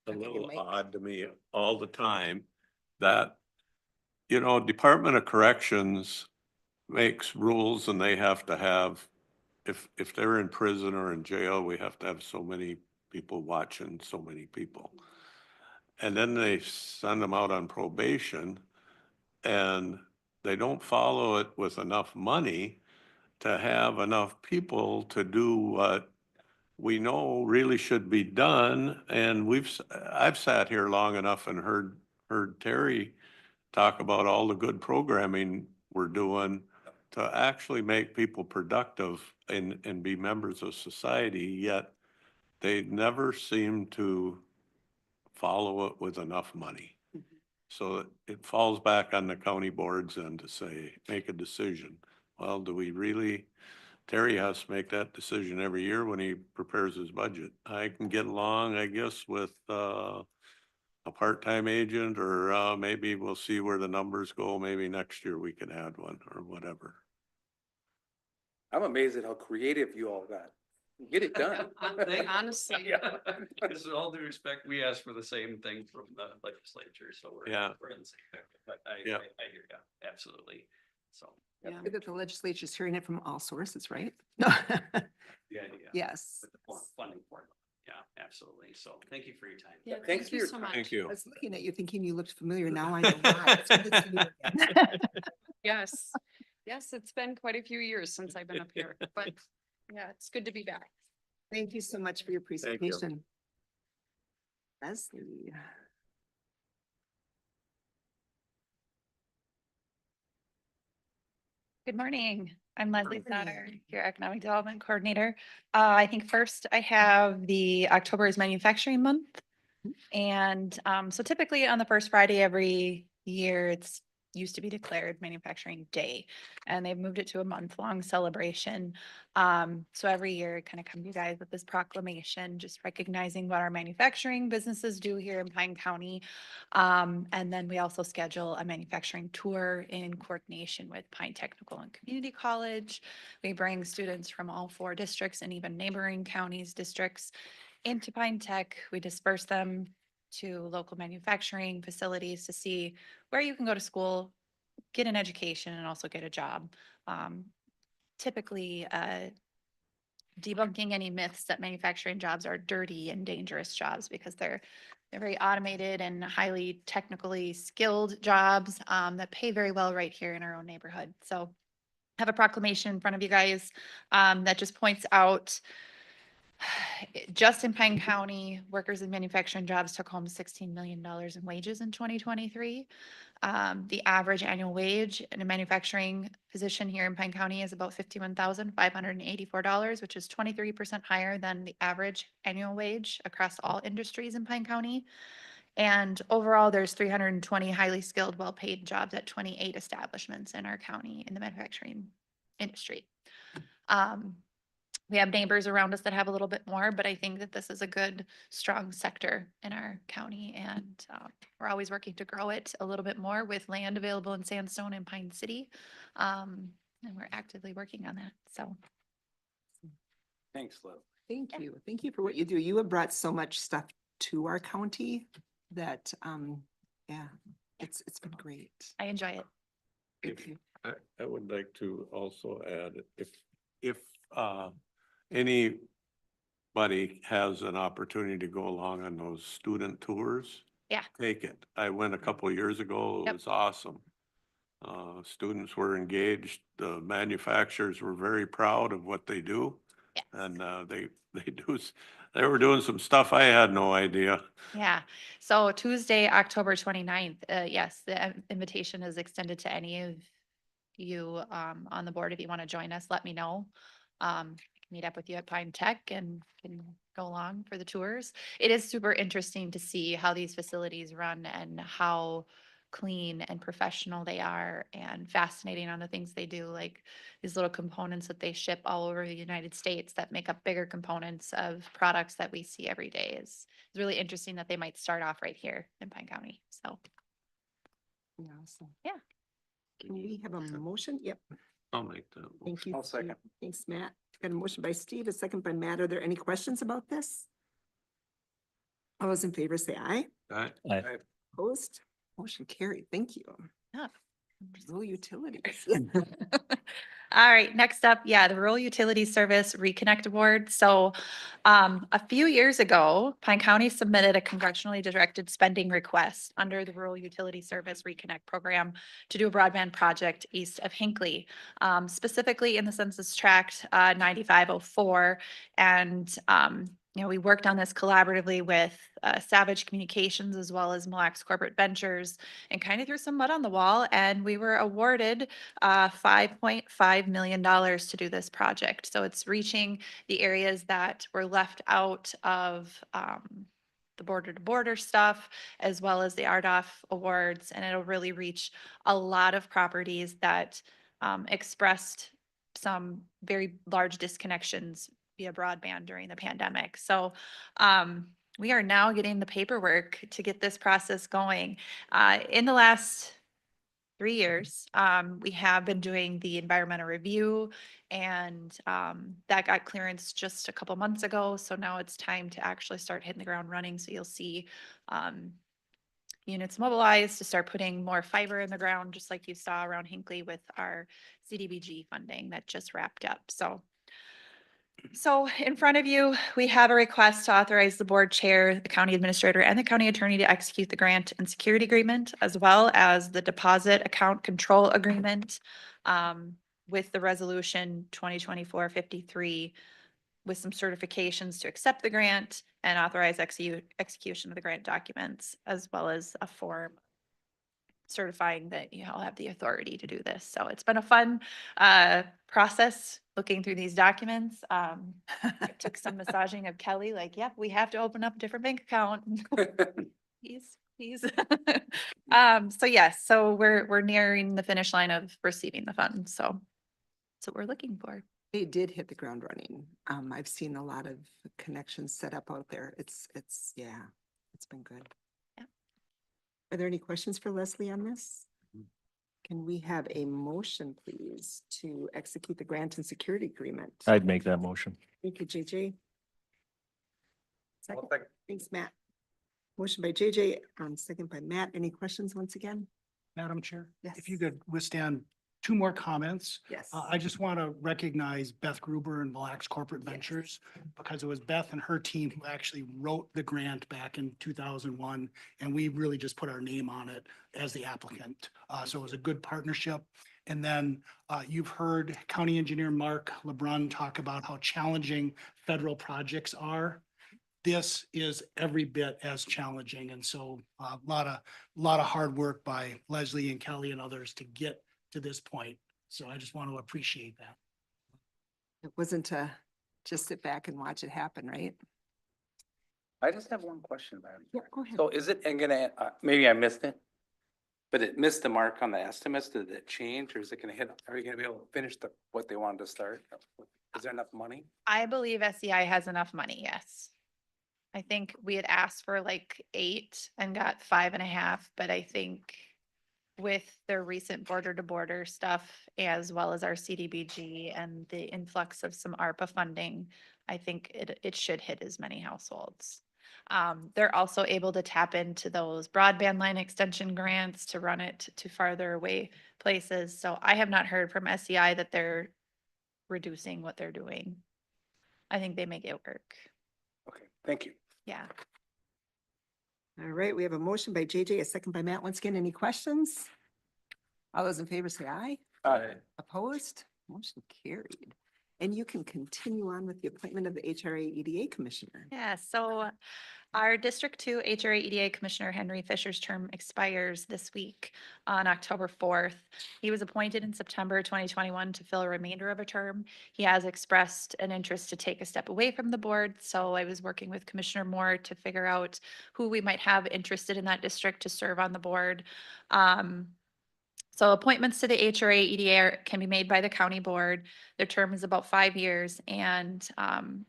little Mike. odd to me all the time that, Department of Corrections makes rules and they have to have, if they're in prison or in jail, we have to have so many people watching so many people. And then they send them out on probation and they don't follow it with enough money to have enough people to do what we know really should be done. And I've sat here long enough and heard Terry talk about all the good programming we're doing to actually make people productive and be members of society, yet they never seem to follow it with enough money. So it falls back on the county boards and to say, make a decision. Well, do we really, Terry has to make that decision every year when he prepares his budget. I can get along, I guess, with a part-time agent, or maybe we'll see where the numbers go. Maybe next year we can add one or whatever. I'm amazed at how creative you all got. Get it done. Honestly. Yeah, because with all due respect, we asked for the same thing from the legislature, so we're in the same. But I hear you, absolutely. So. Yeah. Good that the legislature is hearing it from all sources, right? The idea. Yes. With the funding formula. Yeah, absolutely. So thank you for your time. Yeah, Thanks thank for you your so time. much. Thank you. I was looking at you thinking you looked familiar. Now I know why. It's good to see you again. Yes. Yes, it's been quite a few years since I've been up here, but yeah, it's good to be back. Thank you so much for your you. presentation. Leslie. Good morning. I'm Leslie Morning. Sauter, your Economic Development Coordinator. I think first I have the October is Manufacturing Month. And so typically on the first Friday every year, it's used to be declared Manufacturing Day. And they've moved it to a month-long celebration. So every year I kind of come to you guys with this proclamation, just recognizing what our manufacturing businesses do here in Pine County. And then we also schedule a manufacturing tour in coordination with Pine Technical and Community College. We bring students from all 4 districts and even neighboring counties, districts into Pine Tech. We disperse them to local manufacturing facilities to see where you can go to school, get an education, and also get a job. Typically, debunking any myths that manufacturing jobs are dirty and dangerous jobs because they're very automated and highly technically skilled jobs that pay very well right here in our own neighborhood. So I have a proclamation in front of you guys that just points out just in Pine County, workers in manufacturing jobs took home $16 million in wages in 2023. The average annual wage in a manufacturing position here in Pine County is about $51,584, which is 23% higher than the average annual wage across all industries in Pine County. And overall, there's 320 highly skilled, well-paid jobs at 28 establishments in our county in the manufacturing industry. We have neighbors around us that have a little bit more, but I think that this is a good, strong sector in our county, and we're always working to grow it a little bit more with land available in Sandstone and Pine City. And we're actively working on that, so. Thanks, Lou. Thank you. Thank you for what you do. You have brought so much stuff to our county that, yeah, it's been great. I enjoy it. Thank you. I would like to also add, if anybody has an opportunity to go along on those student tours. Yeah. Take it. I went a couple of years ago. It Yep. was awesome. Students were engaged. The manufacturers were very proud of what they do. Yes. And they were doing some stuff I had no idea. Yeah, so Tuesday, October 29th, yes, the invitation is extended to any of you on the board. If you want to join us, let me know. I can meet up with you at Pine Tech and can go along for the tours. It is super interesting to see how these facilities run and how clean and professional they are, and fascinating on the things they do, like these little components that they ship all over the United States that make up bigger components of products that we see every day. It's really interesting that they might start off right here in Pine County. So Awesome. Yeah. Can we have a motion? Yep. I'll make that. Thank you. I'll second. Steve. Thanks, Matt. Got a motion by Steve, a second by Matt. Are there any questions about this? All those in favor say aye. Aye. Opposed? Motion carried. Thank you. Yeah. Rural utilities. All right, next up, yeah, the Rural Utilities Service Reconnect Award. So a few years ago, Pine County submitted a congressionally directed spending request under the Rural Utility Service Reconnect Program to do a broadband project east of Hinckley, specifically in the census tract 9504. And we worked on this collaboratively with Savage Communications as well as Mille Lacs Corporate Ventures, and kind of threw some mud on the wall, and we were awarded $5.5 million to do this project. So it's reaching the areas that were left out of the border to border stuff, as well as the RDOF awards, and it'll really reach a lot of properties that expressed some very large disconnections via broadband during the pandemic. So we are now getting the paperwork to get this process going. In the last 3 years, we have been doing the environmental review, and that got clearance just a couple months ago. So now it's time to actually start hitting the ground running. So you'll see units mobilized to start putting more fiber in the ground, just like you saw around Hinckley with our CDBG funding that just wrapped up. So in front of you, we have a request to authorize the board chair, the county administrator, and the county attorney to execute the grant and security agreement, as well as the deposit account control agreement with the resolution 2024-53, with some certifications to accept the grant and authorize execution of the grant documents, as well as a form certifying that you all have the authority to do this. So it's been a fun process looking through these documents. It took some massaging of Kelly, like, yep, we have to open up a different bank account. Please. So yes, so we're nearing the finish line of receiving the funds. So that's what we're looking for. They did hit the ground running. I've seen a lot of connections set up out there. Yeah, it's been good. Yeah. Are there any questions for Leslie on this? Can we have a motion, please, to execute the grant and security agreement? I'd make that motion. Thank you, JJ. Second, second. thanks, Matt. Motion by JJ, second by Matt. Any questions once again? Madam Chair? If you Yes. could withstand two more comments. Yes. I just want to recognize Beth Gruber and Mille Lacs Corporate Yes. Ventures because it was Beth and her team who actually wrote the grant back in 2001. And we really just put our name on it as the applicant. So it was a good partnership. And then you've heard County Engineer Mark LeBrun talk about how challenging federal projects are. This is every bit as challenging. And so a lot of hard work by Leslie and Kelly and others to get to this point. So I just want to appreciate that. It wasn't to just sit back and watch it happen, right? I just have one question about it. Yeah, go ahead. So is it, and gonna, maybe I missed it, but it missed the mark on the estimates. Did it change or is it gonna hit, are you gonna be able to finish what they wanted to start? Is there enough money? I believe SEI has enough money, yes. I think we had asked for like 8 and got 5.5, but I think with their recent border to border stuff, as well as our CDBG and the influx of some ARPA funding, I think it should hit as many households. They're also able to tap into those broadband line extension grants to run it to farther away places. So I have not heard from SEI that they're reducing what they're doing. I think they make it work. Okay, thank you. Yeah. All right, we have a motion by JJ, a second by Matt. Once again, any questions? All those in favor say aye. Opposed? Motion carried. And you can continue on with the appointment of the HRA EDA Commissioner. Yeah, so our District 2 HRA EDA Commissioner Henry Fisher's term expires this week on October 4th. He was appointed in September 2021 to fill a remainder of a term. He has expressed an interest to take a step away from the board, so I was working with Commissioner Moore to figure out who we might have interested in that district to serve on the board. So appointments to the HRA EDA can be made by the county board. Their term is about 5 years, and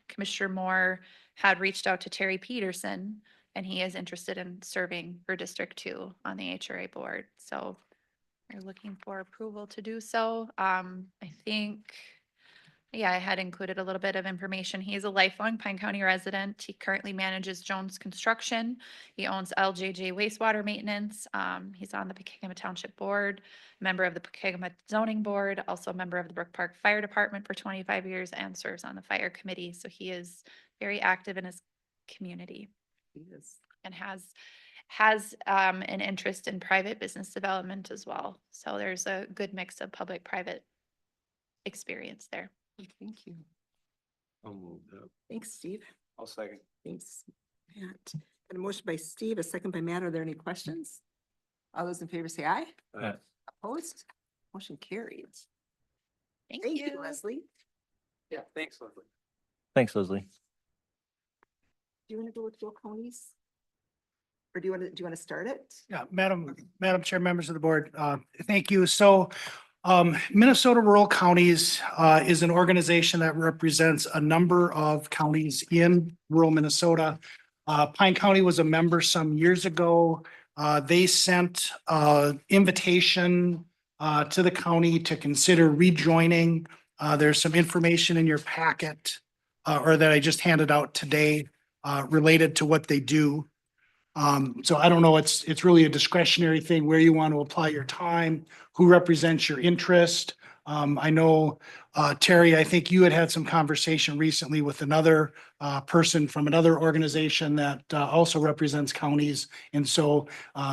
Commissioner Moore had reached out to Terry Peterson, and he is interested in serving for District 2 on the HRA board. So we're looking for approval to do so. I think, yeah, I had included a little bit of information. He is a lifelong Pine County resident. He currently manages Jones Construction. He owns LJJ Wastewater Maintenance. He's on the Pokegama Township Board, member of the Pokegama Zoning Board, also a member of the Brook Park Fire Department for 25 years and serves on the fire committee. So he is very active in his community Yes. and has an interest in private business development as well. So there's a good mix of public-private experience there. Thank you. I'll move that. Thanks, Steve. I'll second. Thanks, Matt. And a motion by Steve, a second by Matt. Are there any questions? All those in favor say aye. Aye. Opposed? Motion carried. Thank Thank you. you, Leslie. Yeah, thanks, Leslie. Thanks, Leslie. Do you want to go with Bill Coney's? Or do you want to start it? Yeah, Madam Chair, members of the board, thank you. So Minnesota Rural Counties is an organization that represents a number of counties in rural Minnesota. Pine County was a member some years ago. They sent an invitation to the county to consider rejoining. There's some information in your packet or that I just handed out today related to what they do. So I don't know, it's really a discretionary thing where you want to apply your time, who represents your interest. I know, Terry, I think you had some conversation recently with another person from another organization that also represents counties. And so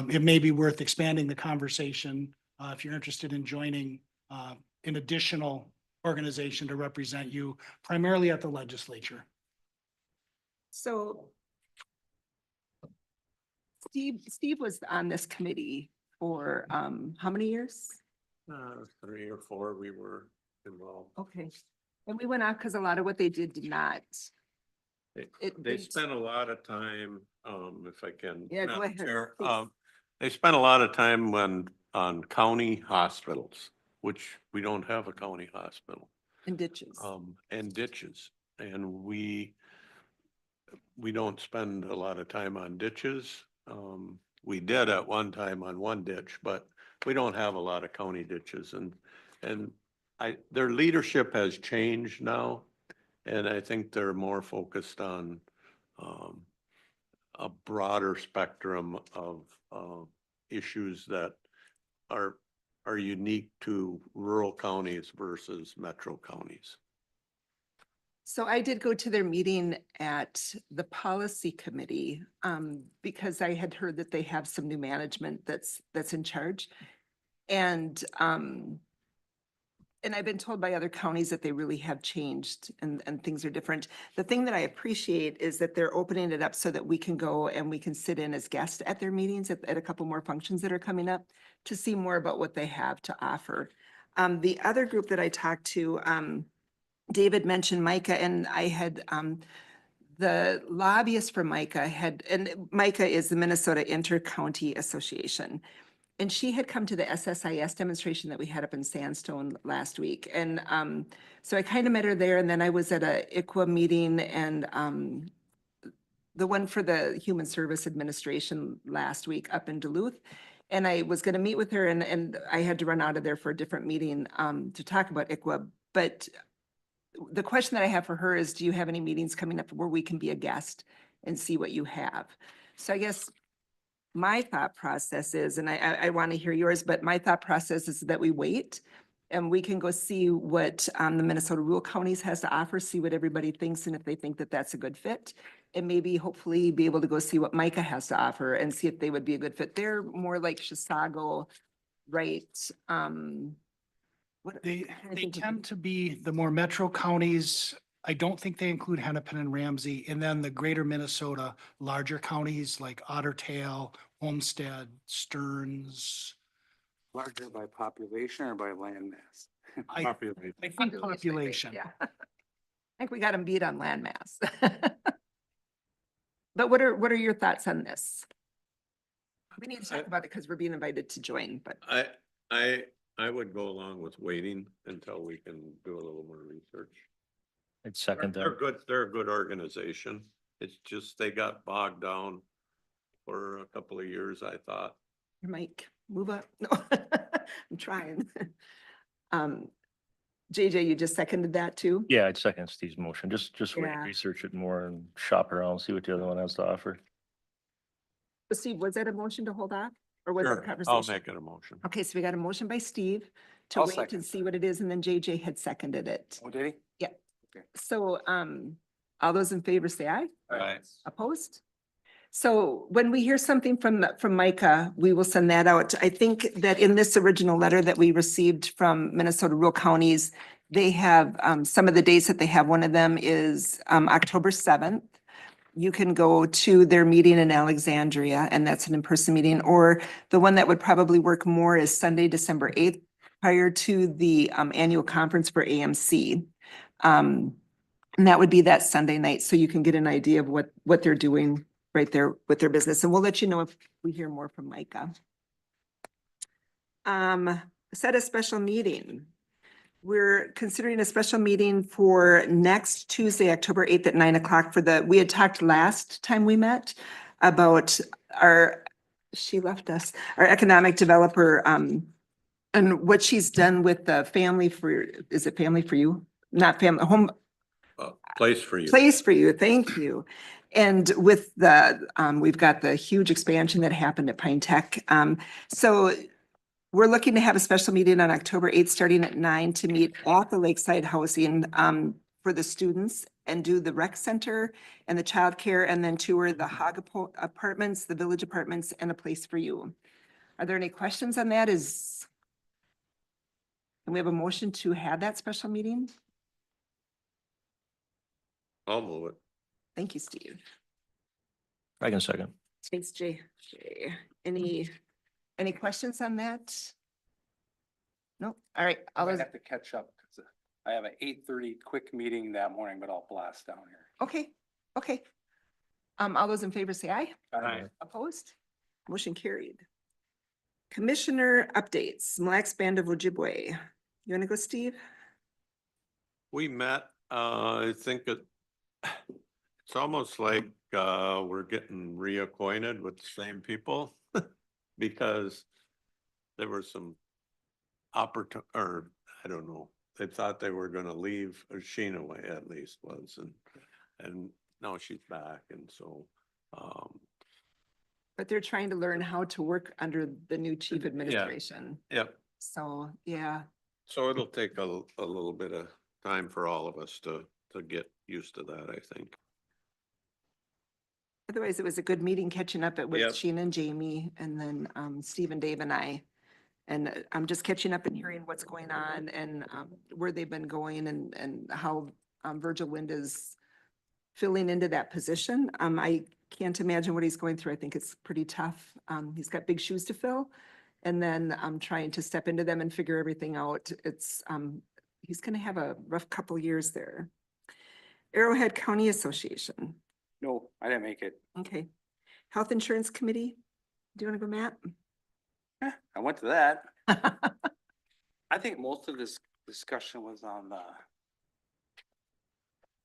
it may be worth expanding the conversation if you're interested in joining an additional organization to represent you primarily at the legislature. So Steve was on this committee for, how many years? 3 or 4 we were involved. Okay. And we went out because a lot of what they did not. They- It They didn't- spent a lot of time, if I can. Yeah, go Madam ahead, Chair, please. they spent a lot of time on county hospitals, which we don't have a county hospital. And ditches. And ditches. And we don't spend a lot of time on ditches. We did at one time on one ditch, but we don't have a lot of county ditches and their leadership has changed now. And I think they're more focused on, a broader spectrum of, issues that are unique to rural counties versus metro counties. So I did go to their meeting at the policy committee, because I had heard that they have some new management that's in charge. And I've been told by other counties that they really have changed and things are different. The thing that I appreciate is that they're opening it up so that we can go and we can sit in as guests at their meetings at a couple more functions that are coming up to see more about what they have to offer. The other group that I talked to, David mentioned MICA, and I had, the lobbyist for MICA had, and MICA is the Minnesota Inter-County Association. And she had come to the SSIS demonstration that we had up in Sandstone last week. And so I kind of met her there, and then I was at a ICWA meeting and the one for the Human Service Administration last week up in Duluth. And I was going to meet with her and I had to run out of there for a different meeting to talk about ICWA. But the question that I have for her is, do you have any meetings coming up where we can be a guest and see what you have? So I guess my thought process is, and I want to hear yours, but my thought process is that we wait and we can go see what the Minnesota rural counties has to offer, see what everybody thinks, and if they think that that's a good fit. And maybe hopefully be able to go see what MICA has to offer and see if they would be a good fit. They're more like Chisago, right? What- They, I'm trying to they think of tend to be the more metro counties. I don't think they include Hennepin and Ramsey, and then the greater Minnesota, larger counties like Otter Tail, Homestead, Stearns. Larger by population or by land mass? I Population. think I think, population. Yeah. I think we got them beat on landmass. But what are your thoughts on this? We need to talk about it because we're being invited to join, but I would go along with waiting until we can do a little more research. I'd second They're that. good, they're a good organization. It's just they got bogged down for a couple of years, I thought. Mike, move up. No, I'm trying. JJ, you just seconded that too? Yeah, I'd second Steve's motion. Just wait, Yeah. research it more and shop around, see what the other one has to offer. Steve, was that a motion to hold off? Or was that a Sure, conversation? I'll make it a motion. Okay, so we got a motion by Steve to I'll wait second and see what it is, and then JJ had seconded it. Oh, did he? So, all those in favor say aye. Right. Opposed? So when we hear something from MICA, we will send that out. I think that in this original letter that we received from Minnesota Rural Counties, they have some of the dates that they have. One of them is October 7th. You can go to their meeting in Alexandria, and that's an in-person meeting, or the one that would probably work more is Sunday, December 8th, prior to the annual conference for AMC. And that would be that Sunday night, so you can get an idea of what they're doing right there with their business, and we'll let you know if we hear more from MICA. Set a special meeting. We're considering a special meeting for next Tuesday, October 8th at 9 o'clock we had talked last time we met about she left us, our economic developer, and what she's done with the is it Family for You? Not family, home. Place for you. Place for You, thank you. And with we've got the huge expansion that happened at Pine Tech. So we're looking to have a special meeting on October 8th, starting at 9 to meet at the Lakeside Housing for the students and do the rec center and the childcare, and then tour the Hog Apartments, the Village Apartments, and a Place for You. Are there any questions on that? Can we have a motion to have that special meeting? I'll move it. Thank you, Steve. I can second. Thanks, Jay. Any Any questions on that? No, all right, I all might those, have to catch up, 'cause I have an 8:30 quick meeting that morning, but I'll blast down here. okay, okay. All those in favor say aye. Aye. Opposed? Motion carried. Commissioner updates, Mille Lacs Band of Ojibwe. You wanna go, Steve? We met, I think it's almost like, we're getting reacquainted with the same people. Because there were some or, I don't know, they thought they were gonna leave, or Sheena way at least was, and now she's back, and so, But they're trying to learn how to work under the new chief administration. yep. So, yeah, So it'll take a little bit of time for all of us to get used to that, I think. otherwise it was a good meeting catching up with Yep. Sheena and Jamie and then Steve and Dave and I. And I'm just catching up and hearing what's going on and where they've been going and how Virgil Wind is filling into that position. I can't imagine what he's going through. I think it's pretty tough. He's got big shoes to fill. And then I'm trying to step into them and figure everything out. It's he's gonna have a rough couple years there. Arrowhead County Association. No, I didn't make it. Okay. Health Insurance Committee. Do you want to go, Matt? I went to that. I think most of this discussion was on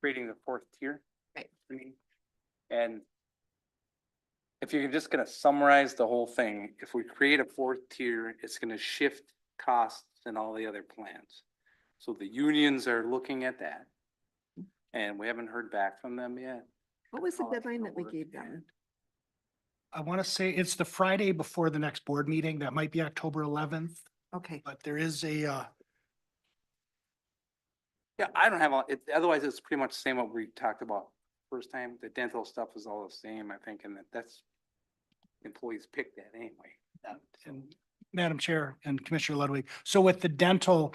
creating the fourth tier. Right. I mean, and if you're just gonna summarize the whole thing, if we create a fourth tier, it's gonna shift costs and all the other plans. So the unions are looking at that. And we haven't heard back from them yet. What was the How it's deadline gonna that we work. gave them? I want to say it's the Friday before the next board meeting. That might be October 11th, Okay. but there is a, Yeah, I don't have, otherwise it's pretty much the same what we talked about first time. The dental stuff is all the same, I think, and that's employees pick that anyway. and Madam Chair and Commissioner Ludwig. So with the dental,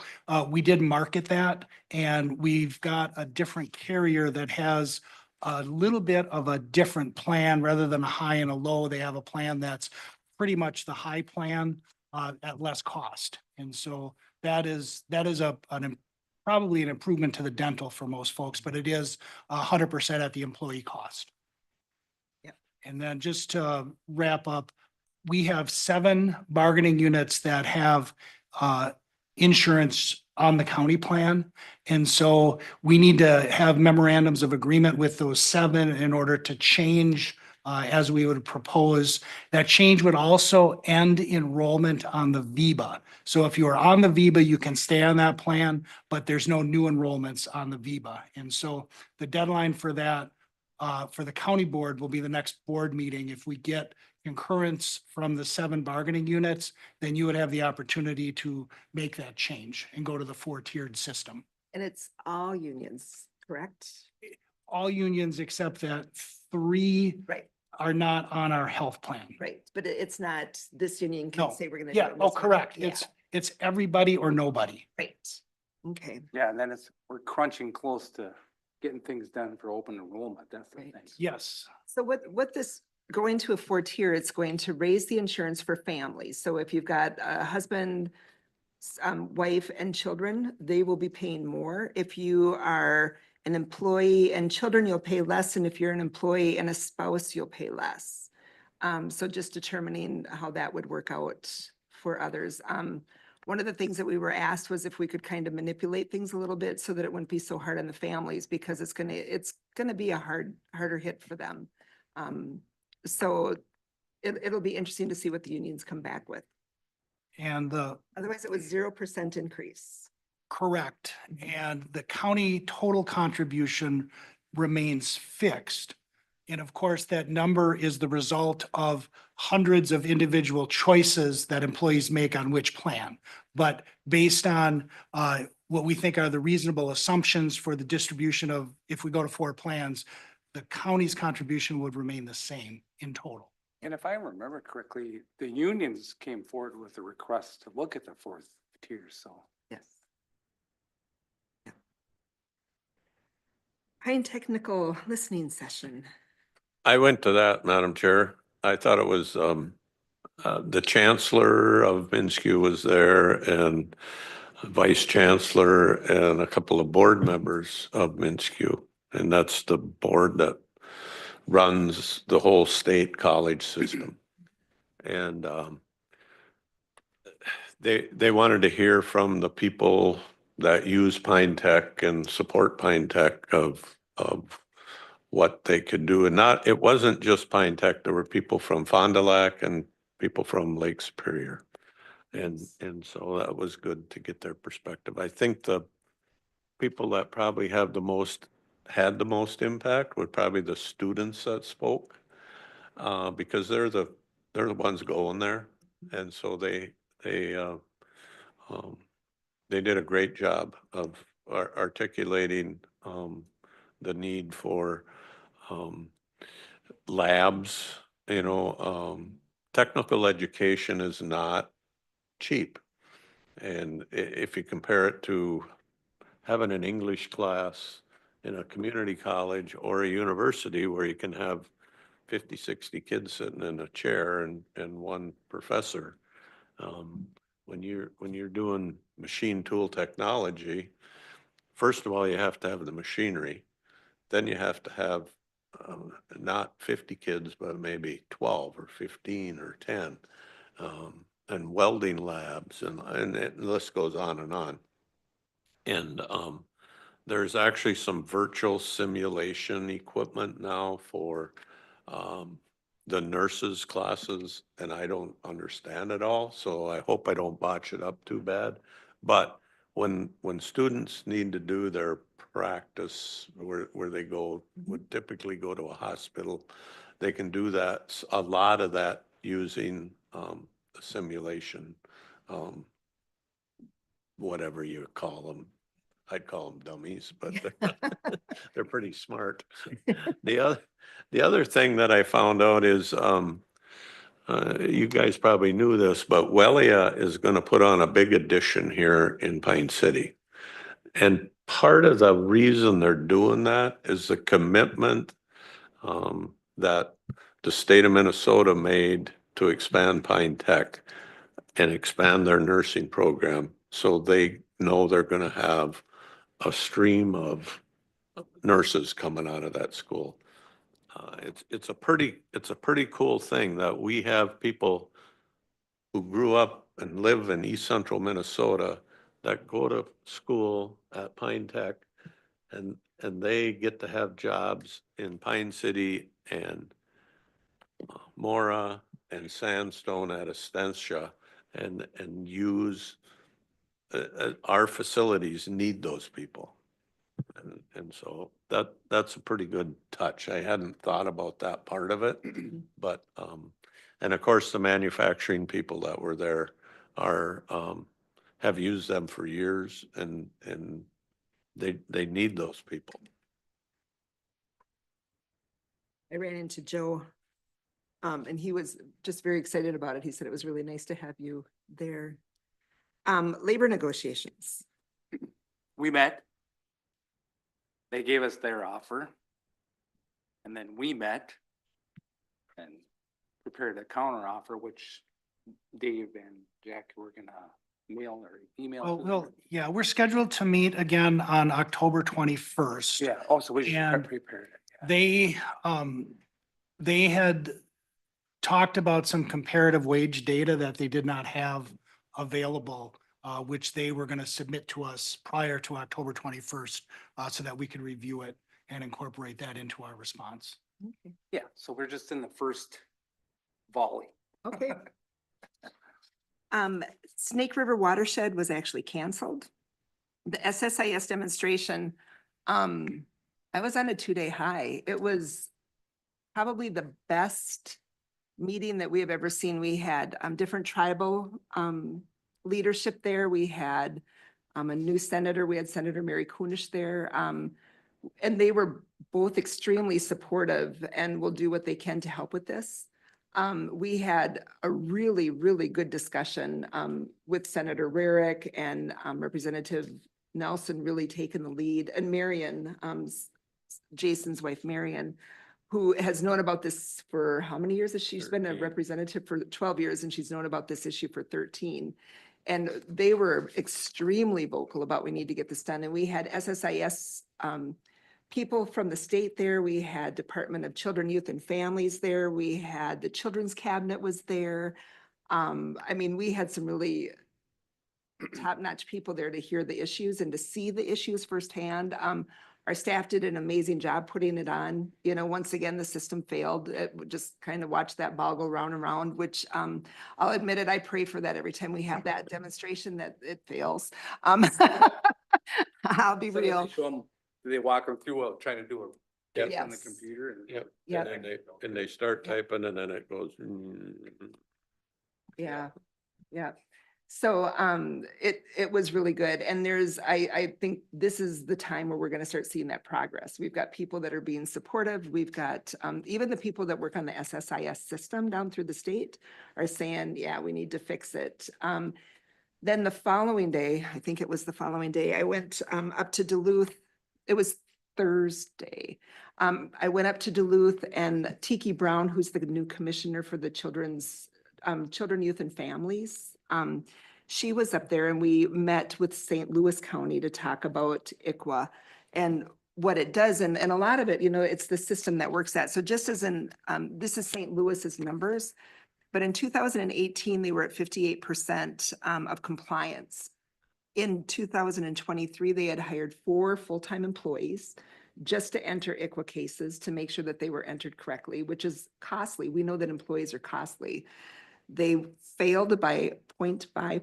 we did market that and we've got a different carrier that has a little bit of a different plan rather than a high and a low. They have a plan that's pretty much the high plan at less cost. And so that is probably an improvement to the dental for most folks, but it is 100% at the employee cost. Yep. And then just to wrap up, we have 7 bargaining units that have insurance on the county plan. And so we need to have memorandums of agreement with those 7 in order to change as we would propose. That change would also end enrollment on the VIBA. So if you are on the VIBA, you can stay on that plan, but there's no new enrollments on the VIBA. And so the deadline for that for the county board will be the next board meeting. If we get concurrence from the 7 bargaining units, then you would have the opportunity to make that change and go to the 4-tiered system. And it's all unions, correct? All unions except that 3 Right, are not on our health plan. right. But it's not, this union No. can say we're gonna. do Yeah, it, oh, this one- correct. yeah, It's everybody or nobody. Right. Okay, Yeah, and then we're crunching close to getting things done for open enrollment. That's the Right. thing. Yes. so what this, going to a 4-tier, it's going to raise the insurance for families. So if you've got a husband, wife and children, they will be paying more. If you are an employee and children, you'll pay less. And if you're an employee and a spouse, you'll pay less. So just determining how that would work out for others. One of the things that we were asked was if we could kind of manipulate things a little bit so that it wouldn't be so hard on the families because it's gonna be a harder hit for them. So it'll be interesting to see what the unions come back with. And Otherwise, it was 0% increase. correct. And the county total contribution remains fixed. And of course, that number is the result of hundreds of individual choices that employees make on which plan. But based on what we think are the reasonable assumptions for the distribution of, if we go to 4 plans, the county's contribution would remain the same in total. And if I remember correctly, the unions came forward with a request to look at the 4th tier, so. Yes. Yeah. Pine Technical Listening Session. I went to that, Madam Chair. I thought it was the chancellor of Minsky was there and vice chancellor and a couple of board members of Minsky. And that's the board that runs the whole state college system. And they wanted to hear from the people that use Pine Tech and support Pine Tech of what they could do. And it wasn't just Pine Tech. There were people from Fond du Lac and people from Lake Superior. And so that was good to get their perspective. I think the people that probably had the most impact were probably the students that spoke, because they're the ones going there. And so they did a great job of articulating the need for labs. Technical education is not cheap. And if you compare it to having an English class in a community college or a university where you can have 50, 60 kids sitting in a chair and one professor, when you're doing machine tool technology, first of all, you have to have the machinery. Then you have to have not 50 kids, but maybe 12 or 15 or 10, and welding labs, and the list goes on and on. And there's actually some virtual simulation equipment now for the nurses' classes, and I don't understand it all, so I hope I don't botch it up too bad. But when students need to do their practice where they would typically go to a hospital, they can do that, a lot of that using simulation, whatever you call them. I'd call them dummies, but they're pretty smart. The other thing that I found out is, you guys probably knew this, but Wellia is going to put on a big addition here in Pine City. And part of the reason they're doing that is the commitment that the state of Minnesota made to expand Pine Tech and expand their nursing program. So they know they're going to have a stream of nurses coming out of that school. It's a pretty cool thing that we have people who grew up and live in East Central Minnesota that go to school at Pine Tech, and they get to have jobs in Pine City and Mora and Sandstone at Essentia, and use our facilities need those people. And so that's a pretty good touch. I hadn't thought about that part of it, but, and of course, the manufacturing people that were there have used them for years, and they need those people. I ran into Joe, and he was just very excited about it. He said it was really nice to have you there. Labor negotiations. We met. They gave us their offer. And then we met and prepared a counter offer, which Dave and Jack were gonna mail or email. Oh, to well, them. yeah, we're scheduled to meet again on October 21st. Yeah, also we should And prepare it. Yeah. They had talked about some comparative wage data that they did not have available, which they were going to submit to us prior to October 21st, so that we could review it and incorporate that into our response. Okay. Yeah, so we're just in the first volley. Okay. Snake River Watershed was actually canceled. The SSIS demonstration, I was on a 2-day high. It was probably the best meeting that we have ever seen. We had different tribal leadership there. We had a new senator. We had Senator Mary Kunish there. And they were both extremely supportive and will do what they can to help with this. We had a really, really good discussion with Senator Rarick and Representative Nelson really taking the lead, and Marion, Jason's wife, Marion. who has known about this for how many years? She's been a 13. representative for 12 years and she's known about this issue for 13. And they were extremely vocal about we need to get this done. And we had SSIS people from the state there. We had Department of Children, Youth and Families there. We had the Children's Cabinet was there. I mean, we had some really top-notch people there to hear the issues and to see the issues firsthand. Our staff did an amazing job putting it on. You know, once again, the system failed. It would just kind of watch that ball go round and round, which I'll admit it, I pray for that every time we have that demonstration that it fails. I'll be So real. do they walk them through trying to do a Yep. test on the Yes. computer? And Yep. Yeah. And they start typing and then it goes. Yeah, yeah. So it was really good. And I think this is the time where we're going to start seeing that progress. We've got people that are being supportive. We've got even the people that work on the SSIS system down through the state are saying, yeah, we need to fix it. Then the following day, I think it was the following day, I went up to Duluth. It was Thursday. I went up to Duluth and Tiki Brown, who's the new commissioner for the Children, Youth and Families. She was up there and we met with St. Louis County to talk about ICWA and what it does. And a lot of it, you know, it's the system that works that. So just as in, this is St. Louis's numbers, but in 2018, they were at 58% of compliance. In 2023, they had hired 4 full-time employees just to enter ICWA cases to make sure that they were entered correctly, which is costly. We know that employees are costly. They failed by 0.5%,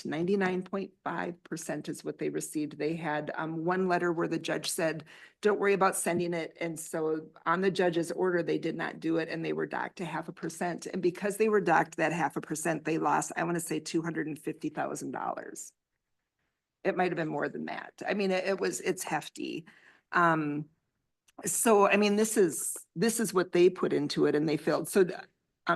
99.5% is what they received. They had one letter where the judge said, don't worry about sending it. And so on the judge's order, they did not do it and they were docked to 0.5%. And because they were docked that 0.5%, they lost, I want to say $250,000. It might have been more than that. I mean, it's hefty. So, I mean, this is what they put into it and they failed. So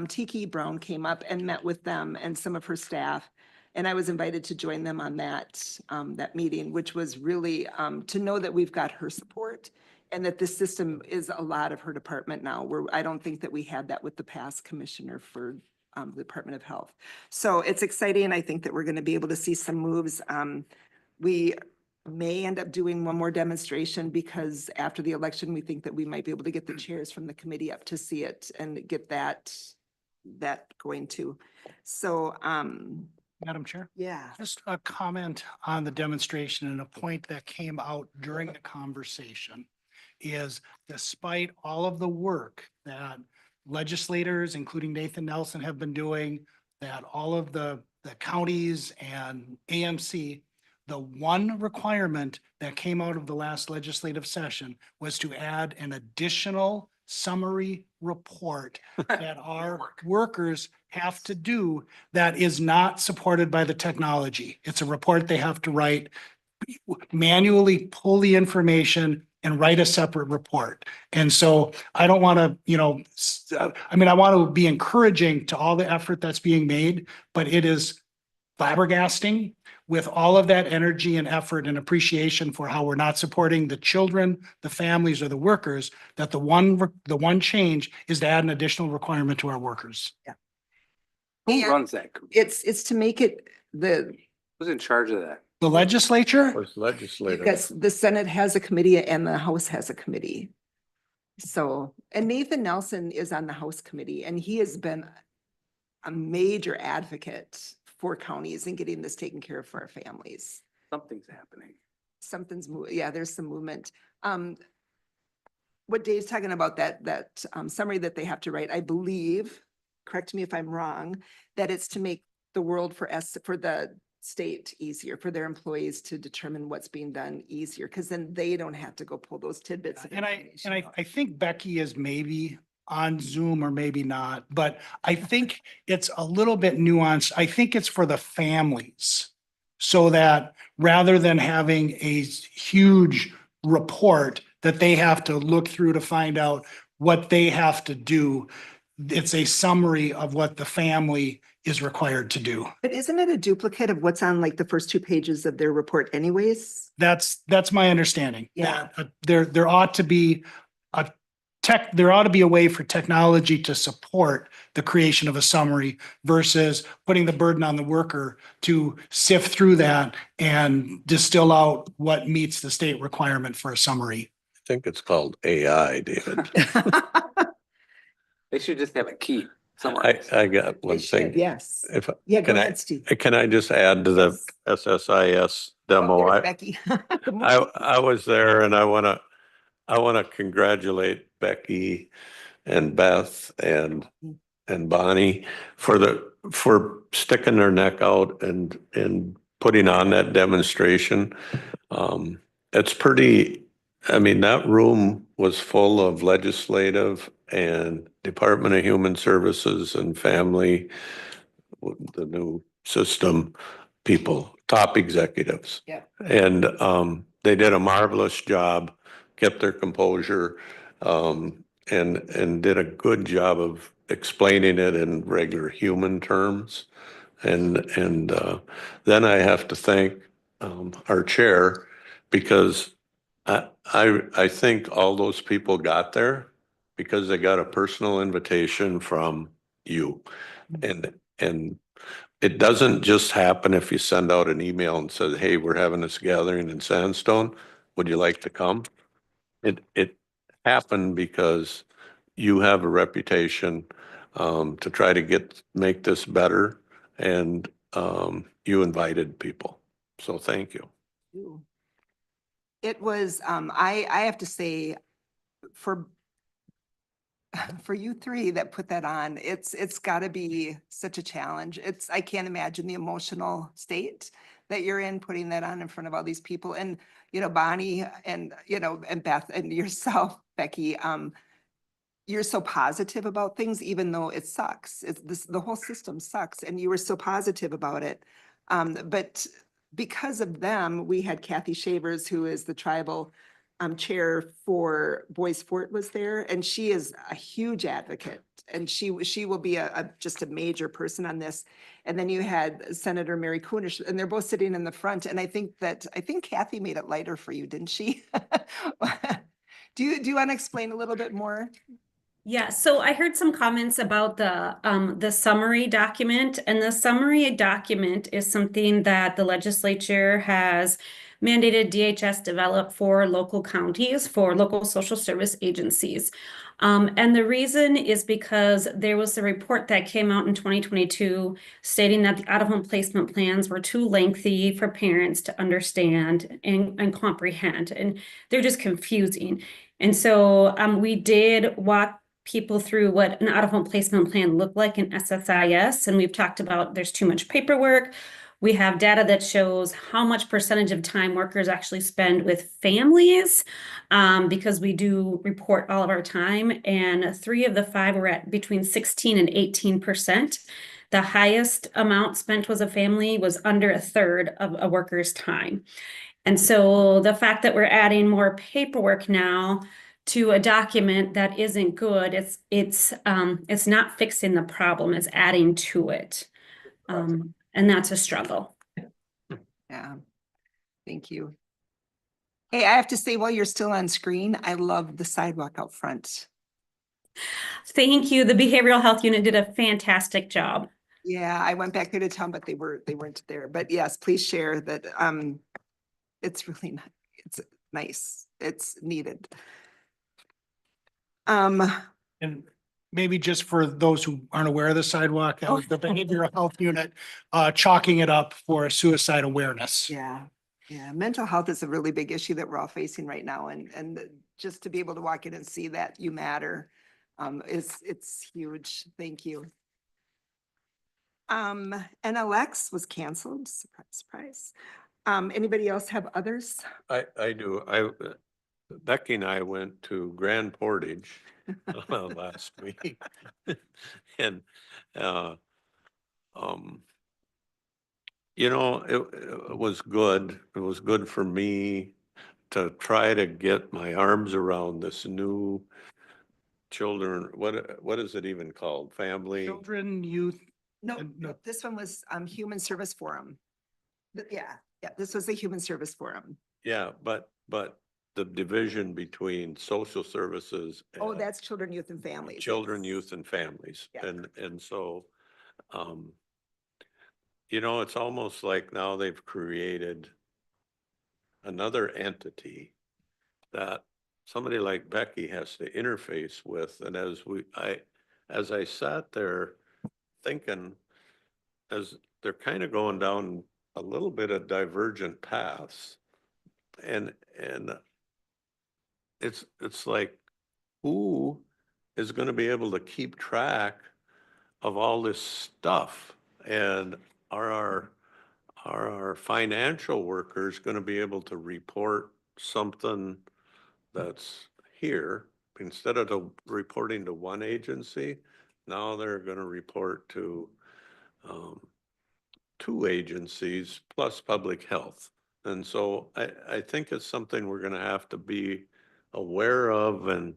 Tiki Brown came up and met with them and some of her staff. And I was invited to join them on that meeting, which was really to know that we've got her support and that this system is a lot of her department now, where I don't think that we had that with the past commissioner for the Department of Health. So it's exciting. I think that we're going to be able to see some moves. We may end up doing one more demonstration because after the election, we think that we might be able to get the chairs from the committee up to see it and get that going too. So, Madam Chair, yeah. just a comment on the demonstration and a point that came out during the conversation is despite all of the work that legislators, including Nathan Nelson, have been doing, that all of the counties and AMC, the one requirement that came out of the last legislative session was to add an additional summary report that our workers have to do that is not supported by the technology. It's a report they have to write, manually pull the information and write a separate report. And so I don't want to, I want to be encouraging to all the effort that's being made, but it is flabbergasting with all of that energy and effort and appreciation for how we're not supporting the children, the families, or the workers, that the one change is to add an additional requirement to our workers. Who Yeah. runs that? It's to make it Who's in charge of that? The legislature, Was legislative. because the Senate has a committee and the House has a committee. So, and Nathan Nelson is on the House committee and he has been a major advocate for counties and getting this taken care of for our families. Something's happening. There's some movement. What Dave's talking about, that summary that they have to write, I believe, correct me if I'm wrong, that it's to make the world for the state easier, for their employees to determine what's being done easier, because then they don't have to go pull those tidbits. of and information out. I think Becky is maybe on Zoom or maybe not, but I think it's a little bit nuanced. I think it's for the families. So that rather than having a huge report that they have to look through to find out what they have to do, it's a summary of what the family is required to do. But isn't it a duplicate of what's on like the first 2 pages of their report anyways? That's my understanding. Yeah. That, there ought to be there ought to be a way for technology to support the creation of a summary versus putting the burden on the worker to sift through that and distill out what meets the state requirement for a summary. I think it's called AI, David. They should just have a key somewhere. I got one They should, thing. yes. If, Yeah, go can ahead, I, Steve. can I just add to the SSIS demo? Oh, there's I, Becky. Good morning. I was there and I wanna congratulate Becky and Beth and Bonnie for sticking their neck out and putting on that demonstration. It's pretty, I mean, that room was full of legislative and Department of Human Services and Family, the new system people, top executives. Yeah. And they did a marvelous job, kept their composure, and did a good job of explaining it in regular human terms. And then I have to thank our chair, because I think all those people got there because they got a personal invitation from you. And it doesn't just happen if you send out an email and says, hey, we're having this gathering in Sandstone. Would you like to come? It happened because you have a reputation to try to make this better, and you invited people. So thank you. It was, I have to say, for you three that put that on, it's gotta be such a challenge. I can't imagine the emotional state that you're in, putting that on in front of all these people. And, Bonnie and, and Beth and yourself, Becky, you're so positive about things, even though it sucks. The whole system sucks, and you were so positive about it. But because of them, we had Kathy Shavers, who is the tribal chair for Boys Fort, was there, and she is a huge advocate, and she will be just a major person on this. And then you had Senator Mary Kunish, and they're both sitting in the front. And I think Kathy made it lighter for you, didn't she? Do you want to explain a little bit more? Yeah, so I heard some comments about the summary document, and the summary document is something that the legislature has mandated DHS develop for local counties, for local social service agencies. And the reason is because there was a report that came out in 2022 stating that the out-of-home placement plans were too lengthy for parents to understand and comprehend, and they're just confusing. And so we did walk people through what an out-of-home placement plan looked like in SSIS. And we've talked about there's too much paperwork. We have data that shows how much percentage of time workers actually spend with families, because we do report all of our time. And 3 of the 5 were at between 16 and 18%. The highest amount spent was a family was under 1/3 of a worker's time. And so the fact that we're adding more paperwork now to a document that isn't good, it's not fixing the problem, it's adding to it. And that's a struggle. Yeah, thank you. Hey, I have to say, while you're still on screen, I love the sidewalk out front. Thank you. The behavioral health unit did a fantastic job. Yeah, I went back there to town, but they weren't there. But yes, please share that. It's really nice. It's nice. It's needed. And maybe just for those who aren't aware of the sidewalk, that was the behavioral health unit chalking it up for suicide awareness. Yeah, yeah. Mental health is a really big issue that we're all facing right now. And just to be able to walk in and see that you matter, it's huge. Thank you. NLX was canceled. Surprise, surprise. Anybody else have others? I do. Becky and I went to Grand Portage last week. And, it was good. It was good for me to try to get my arms around this new children. What is it even called? Family? Children, youth. No, No. this one was Human Service Forum. Yeah, this was the Human Service Forum. Yeah, but the division between social services. Oh, and that's children, youth and families. Children, youth and families. Yeah. And so, it's almost like now they've created another entity that somebody like Becky has to interface with. And as I sat there thinking, as they're kind of going down a little bit of divergent paths, and it's like, who is going to be able to keep track of all this stuff? And are our financial workers going to be able to report something that's here instead of reporting to one agency? Now they're going to report to 2 agencies plus public health. And so I think it's something we're going to have to be aware of and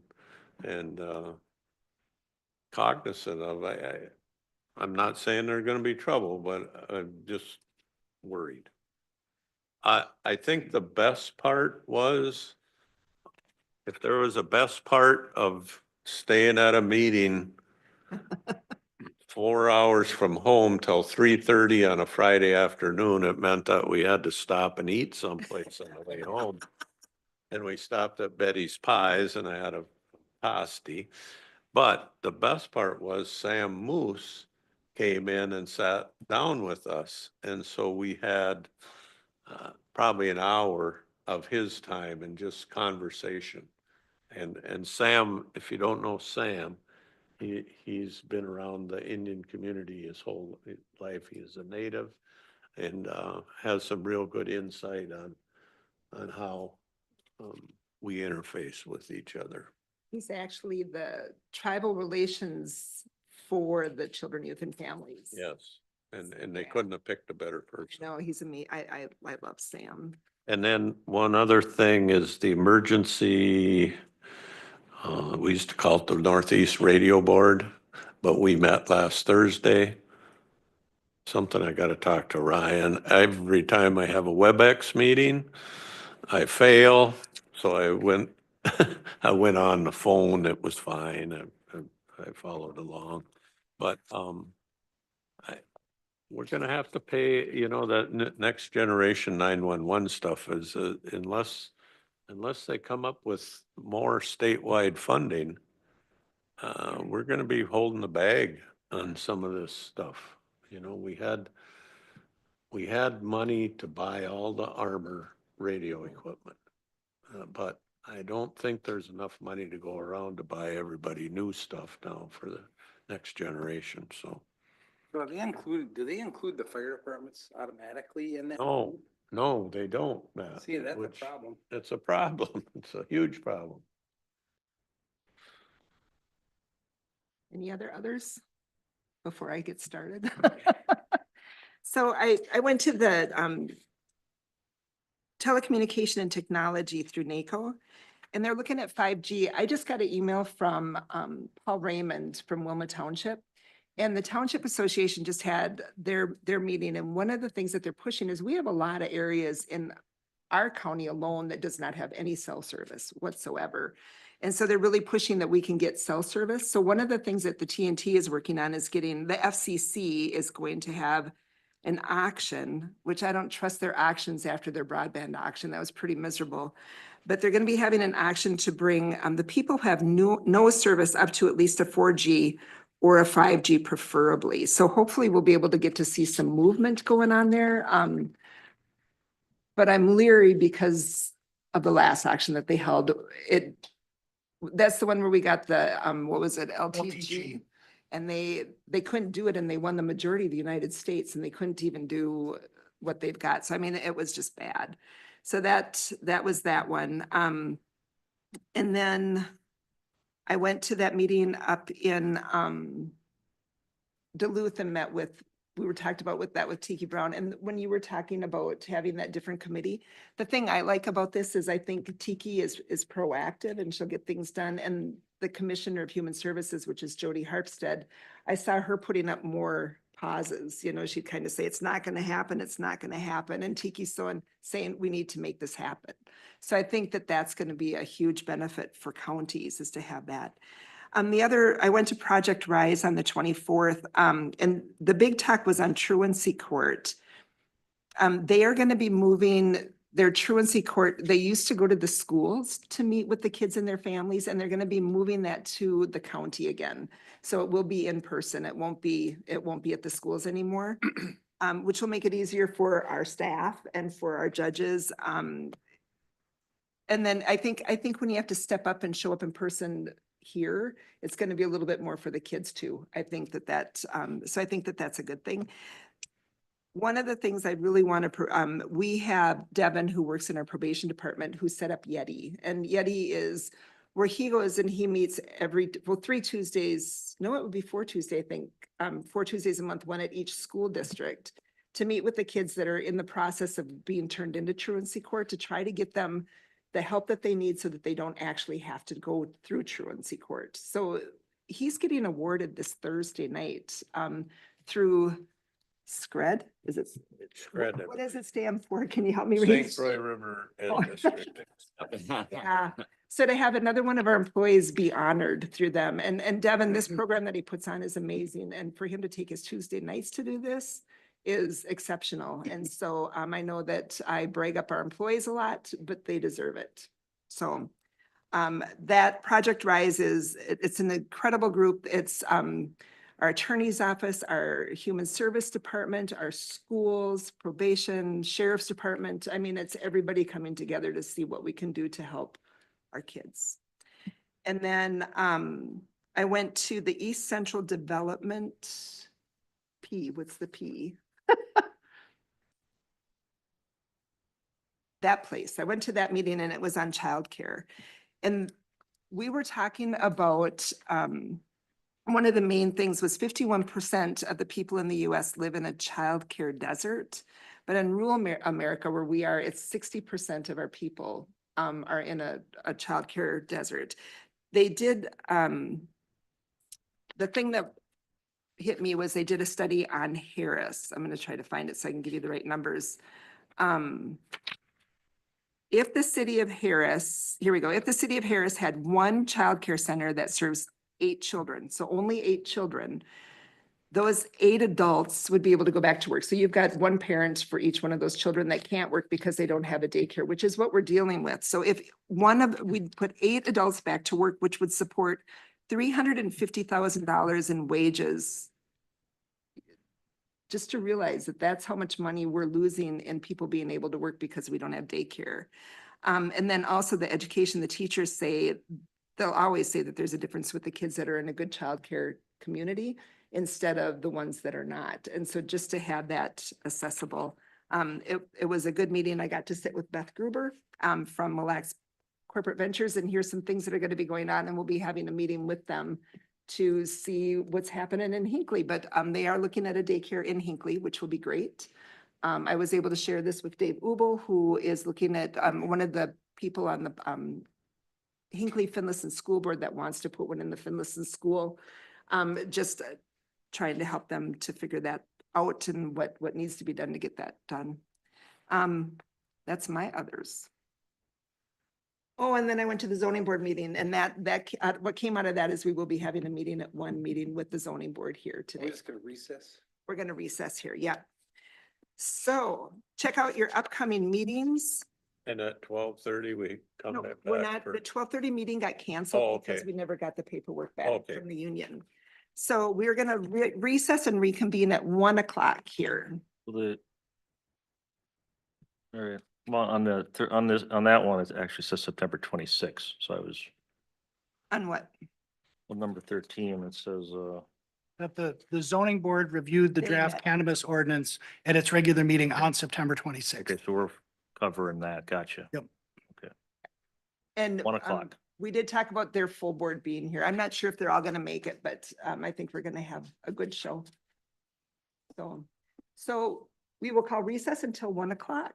cognizant of. I'm not saying there's going to be trouble, but I'm just worried. I think the best part was, if there was a best part of staying at a meeting 4 hours from home till 3:30 on a Friday afternoon, it meant that we had to stop and eat someplace on the way home. And we stopped at Betty's Pies and I had a pasty. But the best part was Sam Moose came in and sat down with us. And so we had probably an hour of his time and just conversation. And Sam, if you don't know Sam, he's been around the Indian community his whole life. He is a native and has some real good insight on how we interface with each other. He's actually the tribal relations for the children, youth and families. Yes, and they couldn't have picked a better person. No, I love Sam. And then one other thing is the emergency, we used to call it the Northeast Radio Board, but we met last Thursday. Something I got to talk to Ryan. Every time I have a WebEx meeting, I fail. So I went on the phone. It was fine. I followed along. But we're going to have to pay, that next generation 911 stuff is unless they come up with more statewide funding, we're going to be holding the bag on some of this stuff. We had money to buy all the armor radio equipment, but I don't think there's enough money to go around to buy everybody new stuff now for the next generation. So Do they include the fire departments automatically in that? no, they don't, Matt. See, that's a which- problem. It's a problem. It's a huge problem. Any others before I get started? So I went to the telecommunication and technology through NACO, and they're looking at 5G. I just got an email from Paul Raymond from Wilma Township. And the Township Association just had their meeting, and one of the things that they're pushing is we have a lot of areas in our county alone that does not have any cell service whatsoever. And so they're really pushing that we can get cell service. So one of the things that the TNT is working on is getting, the FCC is going to have an auction, which I don't trust their auctions after their broadband auction. That was pretty miserable. But they're going to be having an auction to bring the people who have no service up to at least a 4G or a 5G preferably. So hopefully we'll be able to get to see some movement going on there. But I'm leery because of the last auction that they held. That's the one where we got the, what was it, LTG? And they couldn't do it, and they won the majority of the United States, and they couldn't even do what they've got. So I mean, it was just bad. So that was that one. And then I went to that meeting up in Duluth and met with, we were talked about with Tiki Brown. And when you were talking about having that different committee, the thing I like about this is I think Tiki is proactive and she'll get things done. And the Commissioner of Human Services, which is Jody Harpstead, I saw her putting up more pauses, you know, she'd kind of say, it's not going to happen, it's not going to happen. And Tiki's saying, we need to make this happen. So I think that that's going to be a huge benefit for counties is to have that. I went to Project Rise on the 24th, and the big talk was on truancy court. They are going to be moving their truancy court. They used to go to the schools to meet with the kids and their families, and they're going to be moving that to the county again. So it will be in person. It won't be at the schools anymore, which will make it easier for our staff and for our judges. And then I think when you have to step up and show up in person here, it's going to be a little bit more for the kids too. I think so I think that that's a good thing. One of the things I really want to, we have Devin who works in our probation department who set up Yeti, and Yeti is where he goes and he meets 3 Tuesdays, no, it would be 4 Tuesdays, I think, 4 Tuesdays a month, one at each school district, to meet with the kids that are in the process of being turned into truancy court to try to get them the help that they need so that they don't actually have to go through truancy court. So he's getting awarded this Thursday night through SCRED. Is it? SCRED. What does it stand for? Can you help me read? St. Croix River Oh. Ed District. Yeah. So to have another one of our employees be honored through them, and Devin, this program that he puts on is amazing. And for him to take his Tuesday nights to do this is exceptional. And so I know that I brag up our employees a lot, but they deserve it. So that Project Rise it's an incredible group. It's our attorney's office, our human service department, our schools, probation, sheriff's department. I mean, it's everybody coming together to see what we can do to help our kids. And then I went to the East Central Development what's the P? That place. I went to that meeting and it was on childcare. And we were talking about one of the main things was 51% of the people in the US live in a childcare desert. But in rural America, where we are, it's 60% of our people are in a childcare desert. They did, the thing that hit me was they did a study on Harris. I'm going to try to find it so I can give you the right numbers. If the city of Harris, here we go. If the city of Harris had one childcare center that serves 8 children, so only 8 children, those 8 adults would be able to go back to work. So you've got one parent for each one of those children that can't work because they don't have a daycare, which is what we're dealing with. So if we'd put 8 adults back to work, which would support $350,000 in wages. Just to realize that that's how much money we're losing in people being able to work because we don't have daycare. And then also the education, the teachers say, they'll always say that there's a difference with the kids that are in a good childcare community instead of the ones that are not. And so just to have that accessible, it was a good meeting. I got to sit with Beth Gruber from Mille Lacs Corporate Ventures and hear some things that are going to be going on, and we'll be having a meeting with them to see what's happening in Hinckley. But they are looking at a daycare in Hinckley, which will be great. I was able to share this with Dave Ubel, who is looking at one of the people on the Hinckley Finlayson School Board that wants to put one in the Finlayson School. Just trying to help them to figure that out and what needs to be done to get that done. That's my others. Oh, and then I went to the zoning board meeting, and what came out of that is we will be having a meeting with the zoning board here today. We're just gonna recess. We're going to recess here. Yeah. So check out your upcoming meetings. And at 12:30, we come No, back. we're not, the 12:30 meeting got canceled because okay. we never got the paperwork back Okay. from the union. So we're going to recess and reconvene at 1 o'clock here. All right, well, on that one, it actually says September 26th, so I was, On what? well, number 13, it says, That the zoning board reviewed the They draft met. cannabis ordinance at its regular meeting on September okay, 26th. so we're covering that, gotcha. Yep. And 1 o'clock. we did talk about their full board being here. I'm not sure if they're all going to make it, but I think we're going to have a good show. So we will call recess until 1 o'clock.